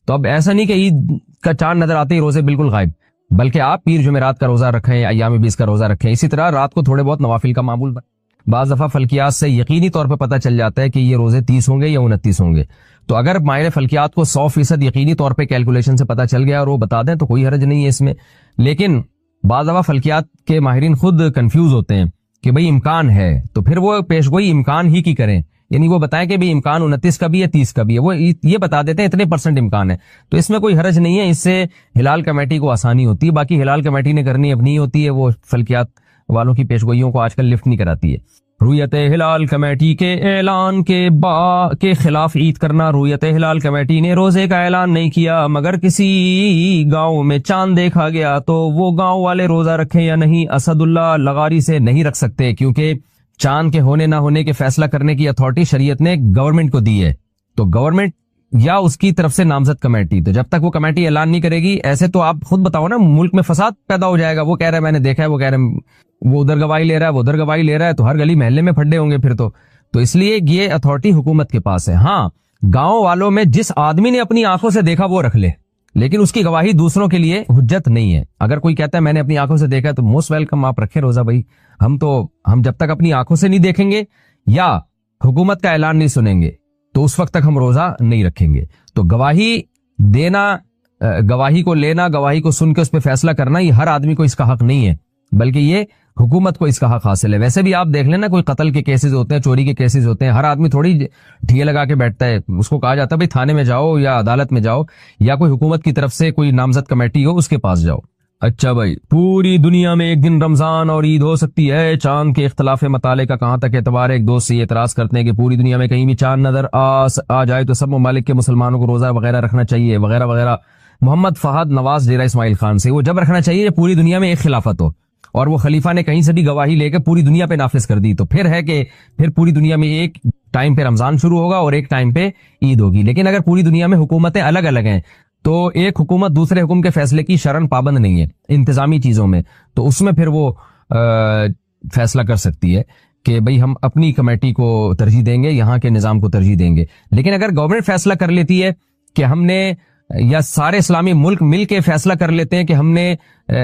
تو اب ایسا نہیں کہ عید کا چاند نظر آتے ہی روزے بالکل غائب، بلکہ آپ پیر جمعرات کا روزہ رکھیں، ایام بیس کا روزہ رکھیں، اسی طرح رات کو تھوڑے بہت نوافل کا معمول بعض دفعہ فلکیات سے یقینی طور پہ پتہ چل جاتا ہے کہ یہ روزے 30 ہوں گے یا 29 ہوں گے، تو اگر ماہر فلکیات کو 100% یقینی طور پہ کیلکولیشن سے پتہ چل گیا اور وہ بتا دیں تو کوئی حرج نہیں ہے اس میں. لیکن بعض دفعہ فلکیات کے ماہرین خود کنفیوز ہوتے ہیں کہ بھئی امکان ہے، تو پھر وہ پیشگوئی امکان ہی کی کریں، یعنی وہ بتائیں کہ بھئی امکان 29 کا بھی ہے 30 کا بھی ہے، وہ یہ بتا دیتے ہیں اتنے % امکان ہے، تو اس میں کوئی حرج نہیں ہے. اس سے ہلال کمیٹی کو آسانی ہوتی ہے، باقی ہلال کمیٹی نے کرنی اپنی ہوتی ہے، وہ فلکیات والوں کی پیشگوئیوں کو آج کل لفٹ نہیں کراتی ہے. رویت ہلال کمیٹی کے اعلان کے خلاف عید کرنا. رویت ہلال کمیٹی نے روزے کا اعلان نہیں کیا، مگر کسی گاؤں میں چاند دیکھا گیا تو وہ گاؤں والے روزہ رکھیں یا نہیں. اسد اللہ لغاری سے نہیں رکھ سکتے، کیونکہ چاند کے ہونے نہ ہونے کے فیصلہ کرنے کی اتھارٹی شریعت نے گورنمنٹ کو دی ہے، تو گورنمنٹ یا اس کی طرف سے نامزد کمیٹی، تو جب تک وہ کمیٹی اعلان نہیں کرے گی، ایسے تو آپ خود بتاؤ نا، ملک میں فساد پیدا ہو جائے گا. وہ کہہ رہا ہے میں نے دیکھا ہے، وہ کہہ رہا ہے وہ ادھر گواہی لے رہا ہے، وہ ادھر گواہی لے رہا ہے، تو ہر گلی محلے میں پھڈے ہوں گے پھر تو اس لیے یہ اتھارٹی حکومت کے پاس ہے. ہاں گاؤں والوں میں جس آدمی نے اپنی آنکھوں سے دیکھا وہ رکھ لے، لیکن اس کی گواہی دوسروں کے لیے حجت نہیں ہے. اگر کوئی کہتا ہے میں نے اپنی آنکھوں سے دیکھا تو موسٹ ویلکم، آپ رکھیں روزہ بھائی. ہم جب تک اپنی آنکھوں سے نہیں دیکھیں گے یا حکومت کا اعلان نہیں سنیں گے تو اس وقت تک ہم روزہ نہیں رکھیں گے. تو گواہی دینا، گواہی کو لینا، گواہی کو سن کے اس پہ فیصلہ کرنا، یہ ہر آدمی کو اس کا حق نہیں ہے، بلکہ یہ حکومت کو اس کا حق حاصل ہے. ویسے بھی آپ دیکھ لینا، کوئی قتل کے کیسز ہوتے ہیں، چوری کے کیسز ہوتے ہیں، ہر آدمی تھوڑی ڈھیے لگا کے بیٹھتا ہے. اس کو کہا جاتا ہے بھائی تھانے میں جاؤ یا عدالت میں جاؤ یا کوئی حکومت کی طرف سے کوئی نامزد کمیٹی ہو اس کے پاس جاؤ. اچھا بھائی، پوری دنیا میں ایک دن رمضان اور عید ہو سکتی ہے. چاند کے اختلاف مطالعے کا کہاں تک اعتبار ہے؟ ایک دوست سے یہ اعتراض کرتے ہیں کہ پوری دنیا میں کہیں بھی چاند نظر آ جائے تو سب ممالک کے مسلمانوں کو روزہ وغیرہ رکھنا چاہیے وغیرہ وغیرہ. محمد فہد نواز ڈیرہ اسماعیل خان سے، وہ جب رکھنا چاہیے پوری دنیا میں ایک خلافت ہو اور وہ خلیفہ نے کہیں سے بھی گواہی لے کے پوری دنیا پہ نافذ کر دی، تو پھر ہے کہ پھر پوری دنیا میں ایک ٹائم پہ رمضان شروع ہوگا اور ایک ٹائم پہ عید ہوگی. لیکن اگر پوری دنیا میں حکومتیں الگ الگ ہیں تو ایک حکومت دوسرے حکم کے فیصلے کی شرعن پابند نہیں ہے انتظامی چیزوں میں، تو اس میں پھر وہ فیصلہ کر سکتی ہے کہ بھئی ہم اپنی کمیٹی کو ترجیح دیں گے، یہاں کے نظام کو ترجیح دیں گے. لیکن اگر گورنمنٹ فیصلہ کر لیتی ہے کہ ہم نے، یا سارے اسلامی ملک مل کے فیصلہ کر لیتے ہیں کہ ہم نے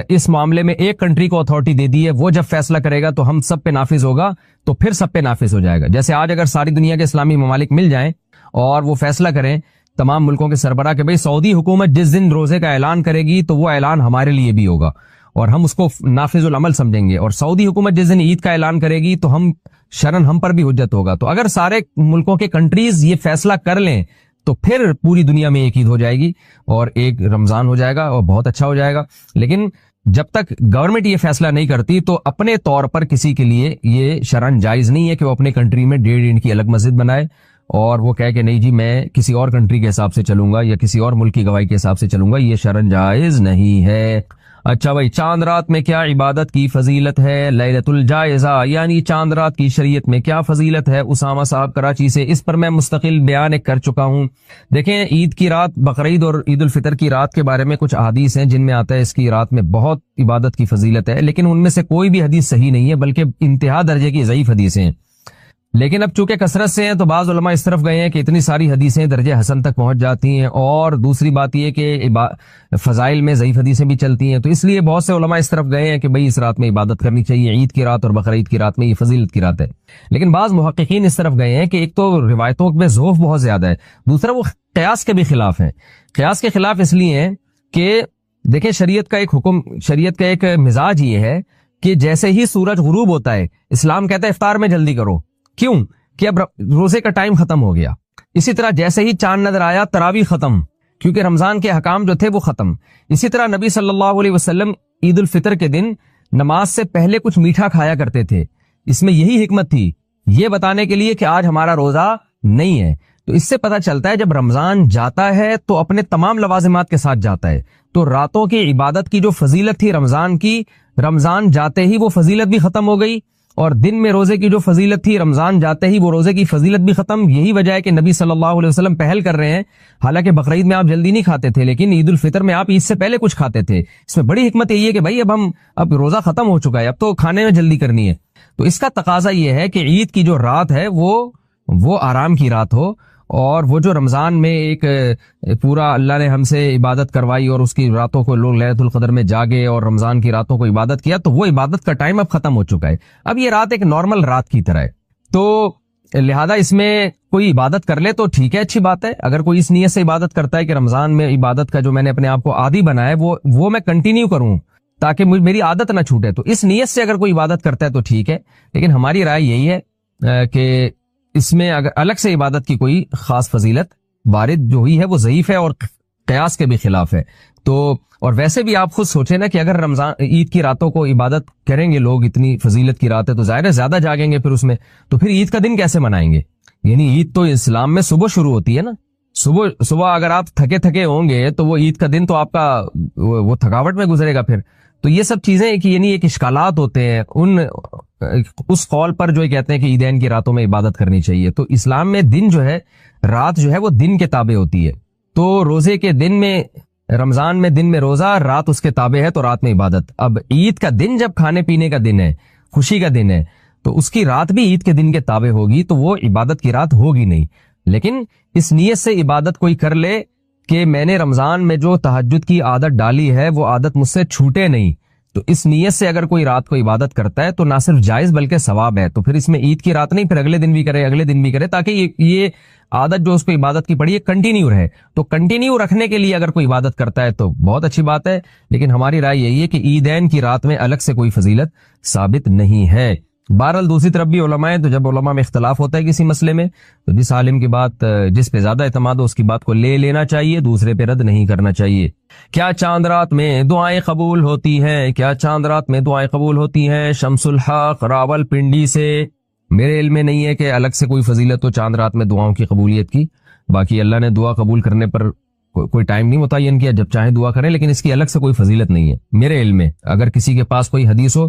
اس معاملے میں ایک کنٹری کو اتھارٹی دے دی ہے، وہ جب فیصلہ کرے گا تو ہم سب پہ نافذ ہوگا، تو پھر سب پہ نافذ ہو جائے گا. جیسے آج اگر ساری دنیا کے اسلامی ممالک مل جائیں اور وہ فیصلہ کریں تمام ملکوں کے سربراہ کہ بھئی سعودی حکومت جس دن روزے کا اعلان کرے گی تو وہ اعلان ہمارے لیے بھی ہوگا اور ہم اس کو نافذ العمل سمجھیں گے، اور سعودی حکومت جس دن عید کا اعلان کرے گی تو شرعن ہم پر بھی حجت ہوگا. تو اگر سارے ملکوں کے کنٹریز یہ فیصلہ کر لیں تو پھر پوری دنیا میں ایک عید ہو جائے گی اور ایک رمضان ہو جائے گا اور بہت اچھا ہو جائے گا. لیکن جب تک گورنمنٹ یہ فیصلہ نہیں کرتی تو اپنے طور پر کسی کے لیے یہ شرعن جائز نہیں ہے کہ وہ اپنے کنٹری میں 1.5 اینٹ کی الگ مسجد بنائے اور وہ کہے کہ نہیں جی میں کسی اور کنٹری کے حساب سے چلوں گا یا کسی اور ملک کی گواہی کے حساب سے چلوں گا. یہ شرعن جائز نہیں ہے. اچھا بھائی، چاند رات میں کیا عبادت کی فضیلت ہے؟ لیلۃ الجائزہ یعنی چاند رات کی شریعت میں کیا فضیلت ہے؟ اسامہ صاحب کراچی سے. اس پر میں مستقل بیان کر چکا ہوں. دیکھیں، عید کی رات، بقرعید اور عید الفطر کی رات کے بارے میں کچھ احادیث ہیں جن میں آتا ہے اس کی رات میں بہت عبادت کی فضیلت ہے، لیکن ان میں سے کوئی بھی حدیث صحیح نہیں ہے، بلکہ انتہا درجے کی ضعیف حدیثیں ہیں. لیکن اب چونکہ کثرت سے ہیں تو بعض علماء اس طرف گئے ہیں کہ اتنی ساری حدیثیں درجہ حسن تک پہنچ جاتی ہیں، اور دوسری بات یہ کہ فضائل میں ضعیف حدیثیں بھی چلتی ہیں، تو اس لیے بہت سے علماء اس طرف گئے ہیں کہ بھئی اس رات میں عبادت کرنی چاہیے، عید کی رات اور بقرعید کی رات میں یہ فضیلت کی رات ہے. لیکن بعض محققین اس طرف گئے ہیں کہ ایک تو روایتوں میں ذوف بہت زیادہ ہے، دوسرا وہ قیاس کے بھی خلاف ہیں. قیاس کے خلاف اس لیے ہیں کہ دیکھیں شریعت کا ایک حکم، شریعت کا ایک مزاج یہ ہے کہ جیسے ہی سورج غروب ہوتا ہے اسلام کہتا ہے افطار میں جلدی کرو. کیوں؟ کہ اب روزے کا ٹائم ختم ہو گیا. اسی طرح جیسے ہی چاند نظر آیا تراویح ختم، کیونکہ رمضان کے حکام جو تھے وہ ختم. اسی طرح نبی صلی اللہ علیہ وسلم عید الفطر کے دن نماز سے پہلے کچھ میٹھا کھایا کرتے تھے. اس میں یہی حکمت تھی، یہ بتانے کے لیے کہ آج ہمارا روزہ نہیں ہے. تو اس سے پتہ چلتا ہے جب رمضان جاتا ہے تو اپنے تمام لوازمات کے ساتھ جاتا ہے. تو راتوں کی عبادت کی جو فضیلت تھی رمضان کی، رمضان جاتے ہی وہ فضیلت بھی ختم ہو گئی، اور دن میں روزے کی جو فضیلت تھی رمضان جاتے ہی وہ روزے کی فضیلت بھی ختم. یہی وجہ ہے کہ نبی صلی اللہ علیہ وسلم پہل کر رہے ہیں. حالانکہ بقرعید میں آپ جلدی نہیں کھاتے تھے، لیکن عید الفطر میں آپ عید سے پہلے کچھ کھاتے تھے. اس میں بڑی حکمت یہی ہے کہ بھائی اب روزہ ختم ہو چکا ہے، اب تو کھانے میں جلدی کرنی ہے. تو اس کا تقاضا یہ ہے کہ عید کی جو رات ہے وہ آرام کی رات ہو اور وہ جو رمضان میں ایک پورا اللہ نے ہم سے عبادت کروائی اور اس کی راتوں کو لوگ لیلۃ القدر میں جاگے اور رمضان کی راتوں کو عبادت کیا، تو وہ عبادت کا ٹائم اب ختم ہو چکا ہے. اب یہ رات ایک نارمل رات کی طرح ہے، تو لہذا اس میں کوئی عبادت کر لے تو ٹھیک ہے، اچھی بات ہے. اگر کوئی اس نیت سے عبادت کرتا ہے کہ رمضان میں عبادت کا جو میں نے اپنے آپ کو عادی بنایا ہے وہ میں کنٹینیو کروں تاکہ میری عادت نہ چھوٹے، تو اس نیت سے اگر کوئی عبادت کرتا ہے تو ٹھیک ہے. لیکن ہماری رائے یہی ہے کہ اس میں اگر الگ سے عبادت کی کوئی خاص فضیلت وارد جو ہوئی ہے وہ ضعیف ہے اور قیاس کے بھی خلاف ہے. تو اور ویسے بھی آپ خود سوچیں نا کہ اگر رمضان عید کی راتوں کو عبادت کریں گے لوگ، اتنی فضیلت کی رات ہے تو ظاہر ہے زیادہ جاگیں گے پھر اس میں، تو پھر عید کا دن کیسے منائیں گے؟ یعنی عید تو اسلام میں صبح شروع ہوتی ہے نا، صبح اگر آپ تھکے ہوں گے تو وہ عید کا دن تو آپ کا وہ تھکاوٹ میں گزرے گا پھر. تو یہ سب چیزیں کہ یعنی ایک اشکالات ہوتے ہیں اس قول پر جو کہتے ہیں کہ عیدین کی راتوں میں عبادت کرنی چاہیے. تو اسلام میں دن جو ہے، رات جو ہے وہ دن کے تابع ہوتی ہے. تو روزے کے دن میں، رمضان میں دن میں روزہ، رات اس کے تابع ہے تو رات میں عبادت. اب عید کا دن جب کھانے پینے کا دن ہے، خوشی کا دن ہے، تو اس کی رات بھی عید کے دن کے تابع ہوگی، تو وہ عبادت کی رات ہوگی نہیں. لیکن اس نیت سے عبادت کوئی کر لے کہ میں نے رمضان میں جو تہجد کی عادت ڈالی ہے وہ عادت مجھ سے چھوٹے نہیں، تو اس نیت سے اگر کوئی رات کو عبادت کرتا ہے تو نہ صرف جائز بلکہ ثواب ہے. تو پھر اس میں عید کی رات نہیں، پھر اگلے دن بھی کرے تاکہ یہ عادت جو اس کو عبادت کی پڑی ہے کنٹینیو رہے. تو کنٹینیو رکھنے کے لیے اگر کوئی عبادت کرتا ہے تو بہت اچھی بات ہے. لیکن ہماری رائے یہی ہے کہ عیدین کی رات میں الگ سے کوئی فضیلت ثابت نہیں ہے. بہرحال دوسری طرف بھی علماء ہیں، تو جب علماء میں اختلاف ہوتا ہے کسی مسئلے میں تو جس عالم کی بات، جس پہ زیادہ اعتماد ہو اس کی بات کو لے لینا چاہیے، دوسرے پہ رد نہیں کرنا چاہیے. کیا چاند رات میں دعائیں قبول ہوتی ہیں؟ کیا چاند رات میں دعائیں قبول ہوتی ہیں؟ شمس الحق راول پنڈی سے. میرے علم میں نہیں ہے کہ الگ سے کوئی فضیلت ہو چاند رات میں دعاؤں کی قبولیت کی. باقی اللہ نے دعا قبول کرنے پر کوئی ٹائم نہیں متعین کیا، جب چاہیں دعا کریں، لیکن اس کی الگ سے کوئی فضیلت نہیں ہے میرے علم میں. اگر کسی کے پاس کوئی حدیث ہو،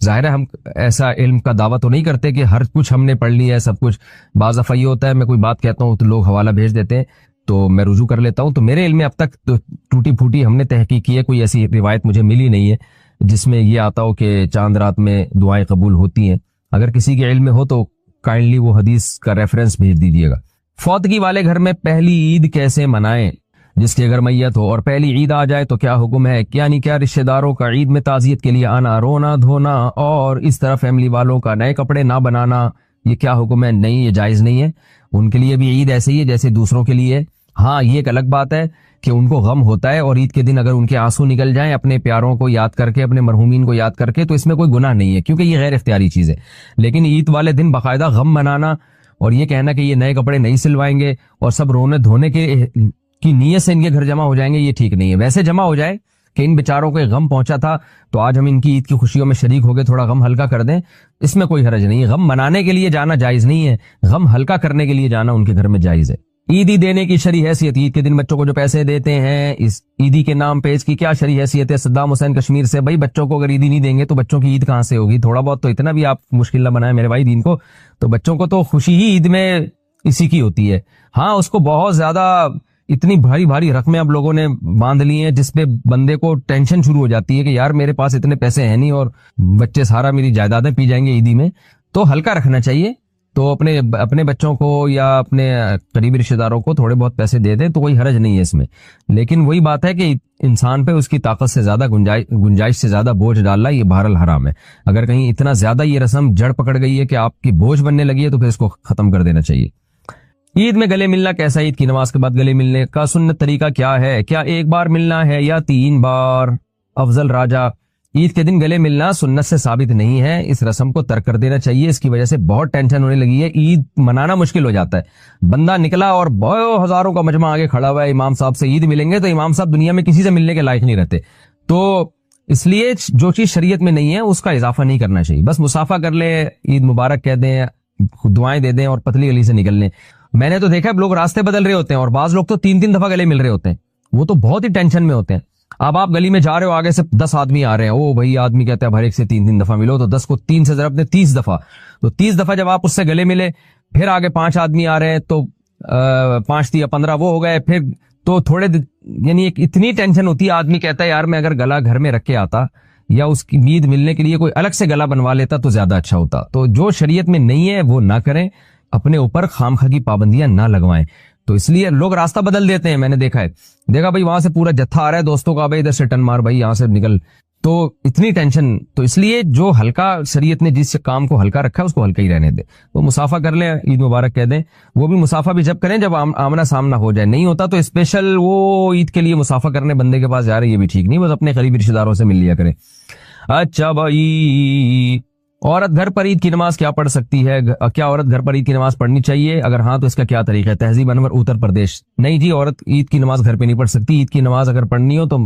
ظاہر ہے ہم ایسا علم کا دعویٰ تو نہیں کرتے کہ ہر کچھ ہم نے پڑھ لیا ہے سب کچھ. بعض دفعہ یہ ہوتا ہے میں کوئی بات کہتا ہوں تو لوگ حوالہ بھیج دیتے ہیں تو میں رجوع کر لیتا ہوں. تو میرے علم میں اب تک ٹوٹی پھوٹی ہم نے تحقیق کی ہے، کوئی ایسی روایت مجھے ملی نہیں ہے جس میں یہ آتا ہو کہ چاند رات میں دعائیں قبول ہوتی ہیں. اگر کسی کے علم میں ہو تو کائنڈلی وہ حدیث کا ریفرنس بھیج دیجیے گا. فوتگی والے گھر میں پہلی عید کیسے منائیں؟ جس کے گھر میت ہو اور پہلی عید آ جائے تو کیا حکم ہے؟ یعنی کیا رشتہ داروں کا عید میں تعزیت کے لیے آنا، رونا دھونا اور اس طرح فیملی والوں کا نئے کپڑے نہ بنانا، یہ کیا حکم ہے؟ نہیں، یہ جائز نہیں ہے. ان کے لیے بھی عید ایسے ہی ہے جیسے دوسروں کے لیے. ہاں یہ ایک الگ بات ہے کہ ان کو غم ہوتا ہے اور عید کے دن اگر ان کے آنسو نکل جائیں اپنے پیاروں کو یاد کر کے، اپنے مرحومین کو یاد کر کے، تو اس میں کوئی گناہ نہیں ہے کیونکہ یہ غیر اختیاری چیز ہے. لیکن عید والے دن باقاعدہ غم منانا اور یہ کہنا کہ یہ نئے کپڑے نہیں سلوائیں گے اور سب رونے دھونے کی نیت سے ان کے گھر جمع ہو جائیں گے، یہ ٹھیک نہیں ہے. ویسے جمع ہو جائے کہ ان بیچاروں کو غم پہنچا تھا تو آج ہم ان کی عید کی خوشیوں میں شریک ہو گئے، تھوڑا غم ہلکا کر دیں، اس میں کوئی حرج نہیں ہے. غم منانے کے لیے جانا جائز نہیں ہے، غم ہلکا کرنے کے لیے جانا ان کے گھر میں جائز ہے. عیدی دینے کی شرعی حیثیت، عید کے دن بچوں کو جو پیسے دیتے ہیں اس عیدی کے نام پہ، اس کی کیا شرعی حیثیت ہے؟ صدام حسین کشمیر سے. بھائی بچوں کو اگر عیدی نہیں دیں گے تو بچوں کی عید کہاں سے ہوگی؟ تھوڑا بہت تو اتنا بھی آپ مشکل نہ بنائیں میرے بھائی دین کو. تو بچوں کو تو خوشی ہی عید میں اسی کی ہوتی ہے. ہاں اس کو بہت زیادہ اتنی بھاری رقمیں اب لوگوں نے باندھ لی ہیں جس پہ بندے کو ٹینشن شروع ہو جاتی ہے کہ یار میرے پاس اتنے پیسے ہیں نہیں اور بچے سارا میری جائیدادیں پی جائیں گے عیدی میں. تو ہلکا رکھنا چاہیے. تو اپنے بچوں کو یا اپنے قریبی رشتہ داروں کو تھوڑے بہت پیسے دے دیں تو کوئی حرج نہیں ہے اس میں. لیکن وہی بات ہے کہ انسان پہ اس کی طاقت سے زیادہ گنجائش سے زیادہ بوجھ ڈالنا یہ بہرحال حرام ہے. اگر کہیں اتنا زیادہ یہ رسم جڑ پکڑ گئی ہے کہ آپ کی بوجھ بننے لگی ہے تو پھر اس کو ختم کر دینا چاہیے. عید میں گلے ملنا کیسا؟ عید کی نماز کے بعد گلے ملنے کا سنت طریقہ کیا ہے؟ کیا ایک بار ملنا ہے یا 3 بار؟ افضل راجہ، عید کے دن گلے ملنا سنت سے ثابت نہیں ہے، اس رسم کو ترک کر دینا چاہیے. اس کی وجہ سے بہت ٹینشن ہونے لگی ہے، عید منانا مشکل ہو جاتا ہے. بندہ نکلا اور بہت ہزاروں کا مجمع آگے کھڑا ہوا ہے، امام صاحب سے عید ملیں گے، تو امام صاحب دنیا میں کسی سے ملنے کے لائق نہیں رہتے. تو اس لیے جو چیز شریعت میں نہیں ہے اس کا اضافہ نہیں کرنا چاہیے. بس مصافحہ کر لیں، عید مبارک کہہ دیں، دعائیں دے دیں اور پتلی گلی سے نکل لیں. میں نے تو دیکھا اب لوگ راستے بدل رہے ہوتے ہیں اور بعض لوگ تو 3 دفعہ گلے مل رہے ہوتے ہیں، وہ تو بہت ہی ٹینشن میں ہوتے ہیں. اب آپ گلی میں جا رہے ہو، آگے سے 10 آدمی آ رہے ہیں، او بھائی آدمی کہتا ہے ہر ایک سے 3 دفعہ ملو، تو 10 کو 3 سے ضرب دیں 30 دفعہ. تو 30 دفعہ جب آپ اس سے گلے ملے، پھر آگے 5 آدمی آ رہے ہیں تو 5 یا 15 وہ ہو گئے. پھر تو تھوڑے یعنی ایک اتنی ٹینشن ہوتی ہے، آدمی کہتا ہے یار میں اگر گلا گھر میں رکھ کے آتا یا اس کی عید ملنے کے لیے کوئی الگ سے گلا بنوا لیتا تو زیادہ اچھا ہوتا. تو جو شریعت میں نہیں ہے وہ نہ کریں، اپنے اوپر خامخواہ کی پابندیاں نہ لگوائیں. تو اس لیے لوگ راستہ بدل دیتے ہیں. میں نے دیکھا بھائی وہاں سے پورا جتھا آ رہا ہے دوستوں کا, بھائی ادھر سے ٹن مار, بھائی یہاں سے نکل, تو اتنی ٹینشن. تو اس لیے جو ہلکا, شریعت نے جس کام کو ہلکا رکھا ہے اس کو ہلکا ہی رہنے دے. وہ مسافہ کر لیں, عید مبارک کہہ دیں, وہ بھی مسافہ بھی جب کریں جب آمنا سامنا ہو جائے. نہیں ہوتا تو اسپیشل وہ عید کے لیے مسافہ کرنے بندے کے پاس جا رہے, یہ بھی ٹھیک نہیں, بس اپنے قریبی رشتہ داروں سے مل لیا کریں. اچھا بھائی, عورت گھر پر عید کی نماز کیا پڑھ سکتی ہے؟ کیا عورت گھر پر عید کی نماز پڑھنی چاہیے؟ اگر ہاں تو اس کا کیا طریقہ ہے؟ تہذیب انور اتر پردیش. نہیں جی, عورت عید کی نماز گھر پہ نہیں پڑھ سکتی. عید کی نماز اگر پڑھنی ہو تو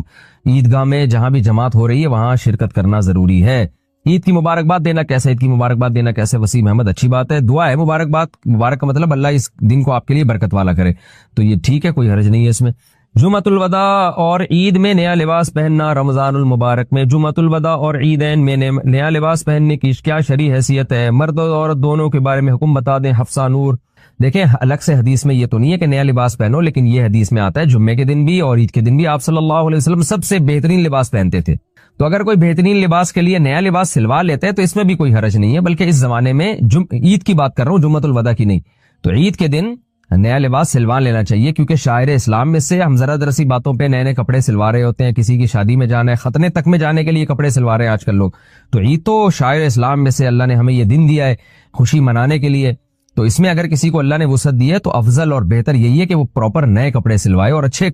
عیدگاہ میں جہاں بھی جماعت ہو رہی ہے وہاں شرکت کرنا ضروری ہے. عید کی مبارکباد دینا کیسے؟ عید کی مبارکباد دینا کیسے؟ وسیم احمد, اچھی بات ہے, دعا ہے مبارکباد. مبارک کا مطلب اللہ اس دن کو آپ کے لیے برکت والا کرے, تو یہ ٹھیک ہے, کوئی حرج نہیں ہے اس میں. جمعۃ الوداع اور عید میں نیا لباس پہننا. رمضان المبارک میں جمعۃ الوداع اور عیدین میں نیا لباس پہننے کی کیا شرعی حیثیت ہے؟ مرد اور عورت دونوں کے بارے میں حکم بتا دیں. حفصہ نور. دیکھیں, الگ سے حدیث میں یہ تو نہیں ہے کہ نیا لباس پہنو, لیکن یہ حدیث میں آتا ہے جمعے کے دن بھی اور عید کے دن بھی آپ صلی اللہ علیہ وسلم سب سے بہترین لباس پہنتے تھے. تو اگر کوئی بہترین لباس کے لیے نیا لباس سلوا لیتے ہیں تو اس میں بھی کوئی حرج نہیں ہے, بلکہ اس زمانے میں عید کی بات کر رہا ہوں, جمعۃ الوداع کی نہیں. تو عید کے دن نیا لباس سلوا لینا چاہیے, کیونکہ شاعر اسلام میں سے ہم ذرا درسی باتوں پہ نئے نئے کپڑے سلوا رہے ہوتے ہیں. کسی کی شادی میں جانا ہے, ختنے تک میں جانے کے لیے کپڑے سلوا رہے ہیں آج کل لوگ. تو عید تو شاعر اسلام میں سے اللہ نے ہمیں یہ دن دیا ہے خوشی منانے کے لیے. تو اس میں اگر کسی کو اللہ نے وسعت دی ہے تو افضل اور بہتر یہی ہے کہ وہ پراپر نئے کپڑے سلوائے اور اچھی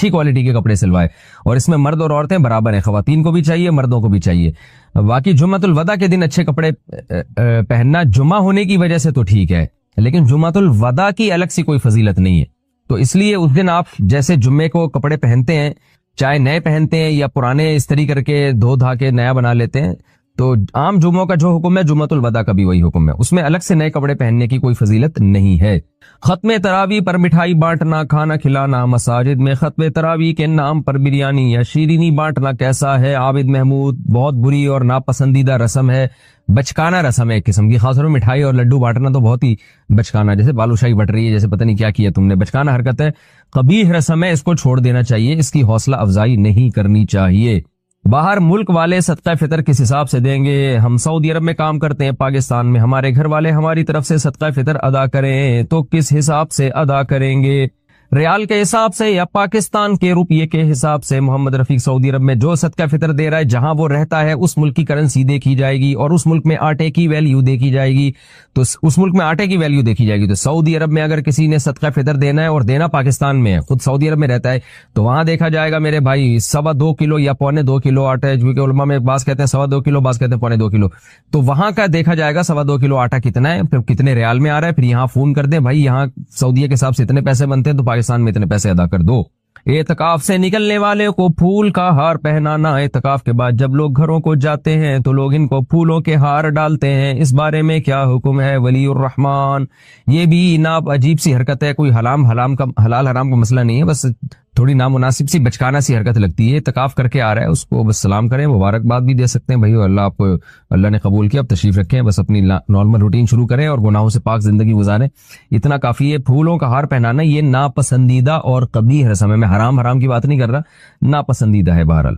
کوالٹی کے کپڑے سلوائے. اور اس میں مرد اور عورتیں برابر ہیں, خواتین کو بھی چاہیے, مردوں کو بھی چاہیے. باقی جمعۃ الوداع کے دن اچھے کپڑے پہننا جمعہ ہونے کی وجہ سے تو ٹھیک ہے, لیکن جمعۃ الوداع کی الگ سی کوئی فضیلت نہیں ہے. تو اس لیے اس دن آپ جیسے جمعے کو کپڑے پہنتے ہیں, چاہے نئے پہنتے ہیں یا پرانے استری کر کے دھو دھا کے نیا بنا لیتے ہیں, تو عام جمعوں کا جو حکم ہے جمعۃ الوداع کا بھی وہی حکم ہے, اس میں الگ سے نئے کپڑے پہننے کی کوئی فضیلت نہیں ہے. ختم تراویح پر مٹھائی بانٹنا, کھانا کھلانا. مساجد میں ختم تراویح کے نام پر بریانی یا شیرینی بانٹنا کیسا ہے؟ عابد محمود. بہت بری اور ناپسندیدہ رسم ہے, بچکانا رسم ہے ایک قسم کی. خاص طور پر مٹھائی اور لڈو بانٹنا تو بہت ہی بچکانا, جیسے بالوشاہی بٹ رہی ہے, جیسے پتہ نہیں کیا کیا تم نے. بچکانا حرکت ہے, قبیح رسم ہے, اس کو چھوڑ دینا چاہیے, اس کی حوصلہ افزائی نہیں کرنی چاہیے. باہر ملک والے صدقہ فطر کس حساب سے دیں گے؟ ہم سعودی عرب میں کام کرتے ہیں, پاکستان میں ہمارے گھر والے ہماری طرف سے صدقہ فطر ادا کریں تو کس حساب سے ادا کریں گے؟ ریال کے حساب سے یا پاکستان کے روپیے کے حساب سے؟ محمد رفیق سعودی عرب میں جو صدقہ فطر دے رہا ہے جہاں وہ رہتا ہے اس ملک کی کرنسی دیکھی جائے گی اور اس ملک میں آٹے کی ویلیو دیکھی جائے گی. تو اس ملک میں آٹے کی ویلیو دیکھی جائے گی. تو سعودی عرب میں اگر کسی نے صدقہ فطر دینا ہے اور دینا پاکستان میں ہے, خود سعودی عرب میں رہتا ہے, تو وہاں دیکھا جائے گا میرے بھائی 2.25 کلو یا 2.25 کلو آٹا ہے, جو کہ علماء میں بعض کہتے ہیں 2.25 کلو, بعض کہتے ہیں 2.25 کلو. تو وہاں کا دیکھا جائے گا 2.25 کلو آٹا کتنا ہے, پھر کتنے ریال میں آ رہا ہے, پھر یہاں فون کر دیں بھائی یہاں سعودیہ کے حساب سے اتنے پیسے بنتے ہیں تو پاکستان میں اتنے پیسے ادا کر دو. اعتکاف سے نکلنے والے کو پھول کا ہار پہنانا. اعتکاف کے بعد جب لوگ گھروں کو جاتے ہیں تو لوگ ان کو پھولوں کے ہار ڈالتے ہیں, اس بارے میں کیا حکم ہے؟ ولی الرحمان. یہ بھی ناب عجیب سی حرکت ہے, کوئی حلال حرام کا مسئلہ نہیں ہے, بس تھوڑی نامناسب سی بچکانا سی حرکت لگتی ہے. اعتکاف کر کے آ رہا ہے, اس کو بس سلام کریں, مبارکباد بھی دے سکتے ہیں بھائی, اللہ آپ کو اللہ نے قبول کیا, اب تشریف رکھیں, بس اپنی نارمل روٹین شروع کریں اور گناہوں سے پاک زندگی گزاریں, اتنا کافی ہے. پھولوں کا ہار پہنانا یہ ناپسندیدہ اور قبیح رسم ہے, میں حرام کی بات نہیں کر رہا, ناپسندیدہ ہے. بہرحال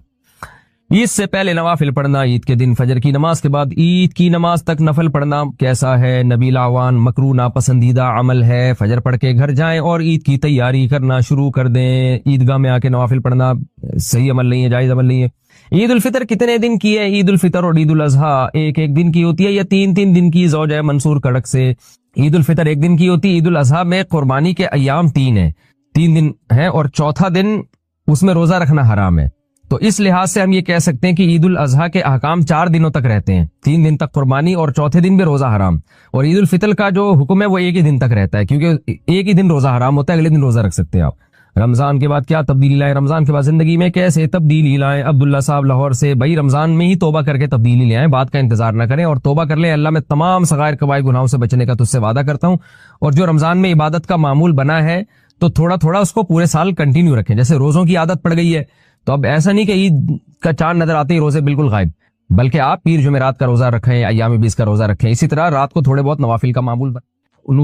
عید سے پہلے نوافل پڑھنا, عید کے دن فجر کی نماز کے بعد عید کی نماز تک نفل پڑھنا کیسا ہے؟ نبیل آوان. مکروہ ناپسندیدہ عمل ہے, فجر پڑھ کے گھر جائیں اور عید کی تیاری کرنا شروع کر دیں. عیدگاہ میں آ کے نوافل پڑھنا صحیح عمل نہیں ہے, جائز عمل نہیں ہے. عید الفطر کتنے دن کی ہے؟ عید الفطر اور عید الاضحیٰ ایک دن کی ہوتی ہے یا 3 دن کی؟ زوجہ منصور کڑک سے. عید الفطر 1 دن کی ہوتی ہے. عید الاضحیٰ میں قربانی کے ایام 3 ہیں, 3 دن ہیں, اور چوتھا دن اس میں روزہ رکھنا حرام ہے. تو اس لحاظ سے ہم یہ کہہ سکتے ہیں کہ عید الاضحیٰ کے احکام 4 دنوں تک رہتے ہیں, 3 دن تک قربانی اور چوتھے دن بھی روزہ حرام. اور عید الفطر کا جو حکم ہے وہ 1 ہی دن تک رہتا ہے, کیونکہ 1 ہی دن روزہ حرام ہوتا ہے, اگلے دن روزہ رکھ سکتے ہیں آپ. رمضان کے بعد کیا تبدیلی لائیں؟ رمضان کے بعد زندگی میں کیسے تبدیلی لائیں؟ عبداللہ صاحب لاہور سے. بھائی رمضان میں ہی توبہ کر کے تبدیلی لے آئیں, بات کا انتظار نہ کریں اور توبہ کر لیں. اللہ میں تمام صغائر کبائر گناہوں سے بچنے کا تجھ سے وعدہ کرتا ہوں. اور جو رمضان میں عبادت کا معمول بنا ہے تو تھوڑا تھوڑا اس کو پورے سال کنٹینیو رکھیں. جیسے روزوں کی عادت پڑ گئی ہے تو اب ایسا نہیں کہ عید کا چاند نظر آتے ہی روزے بالکل غائب, بلکہ آپ پیر جمعرات کا روزہ رکھیں, ایام 20 کا روزہ رکھیں. اسی طرح رات کو تھوڑے بہت نوافل کا معمول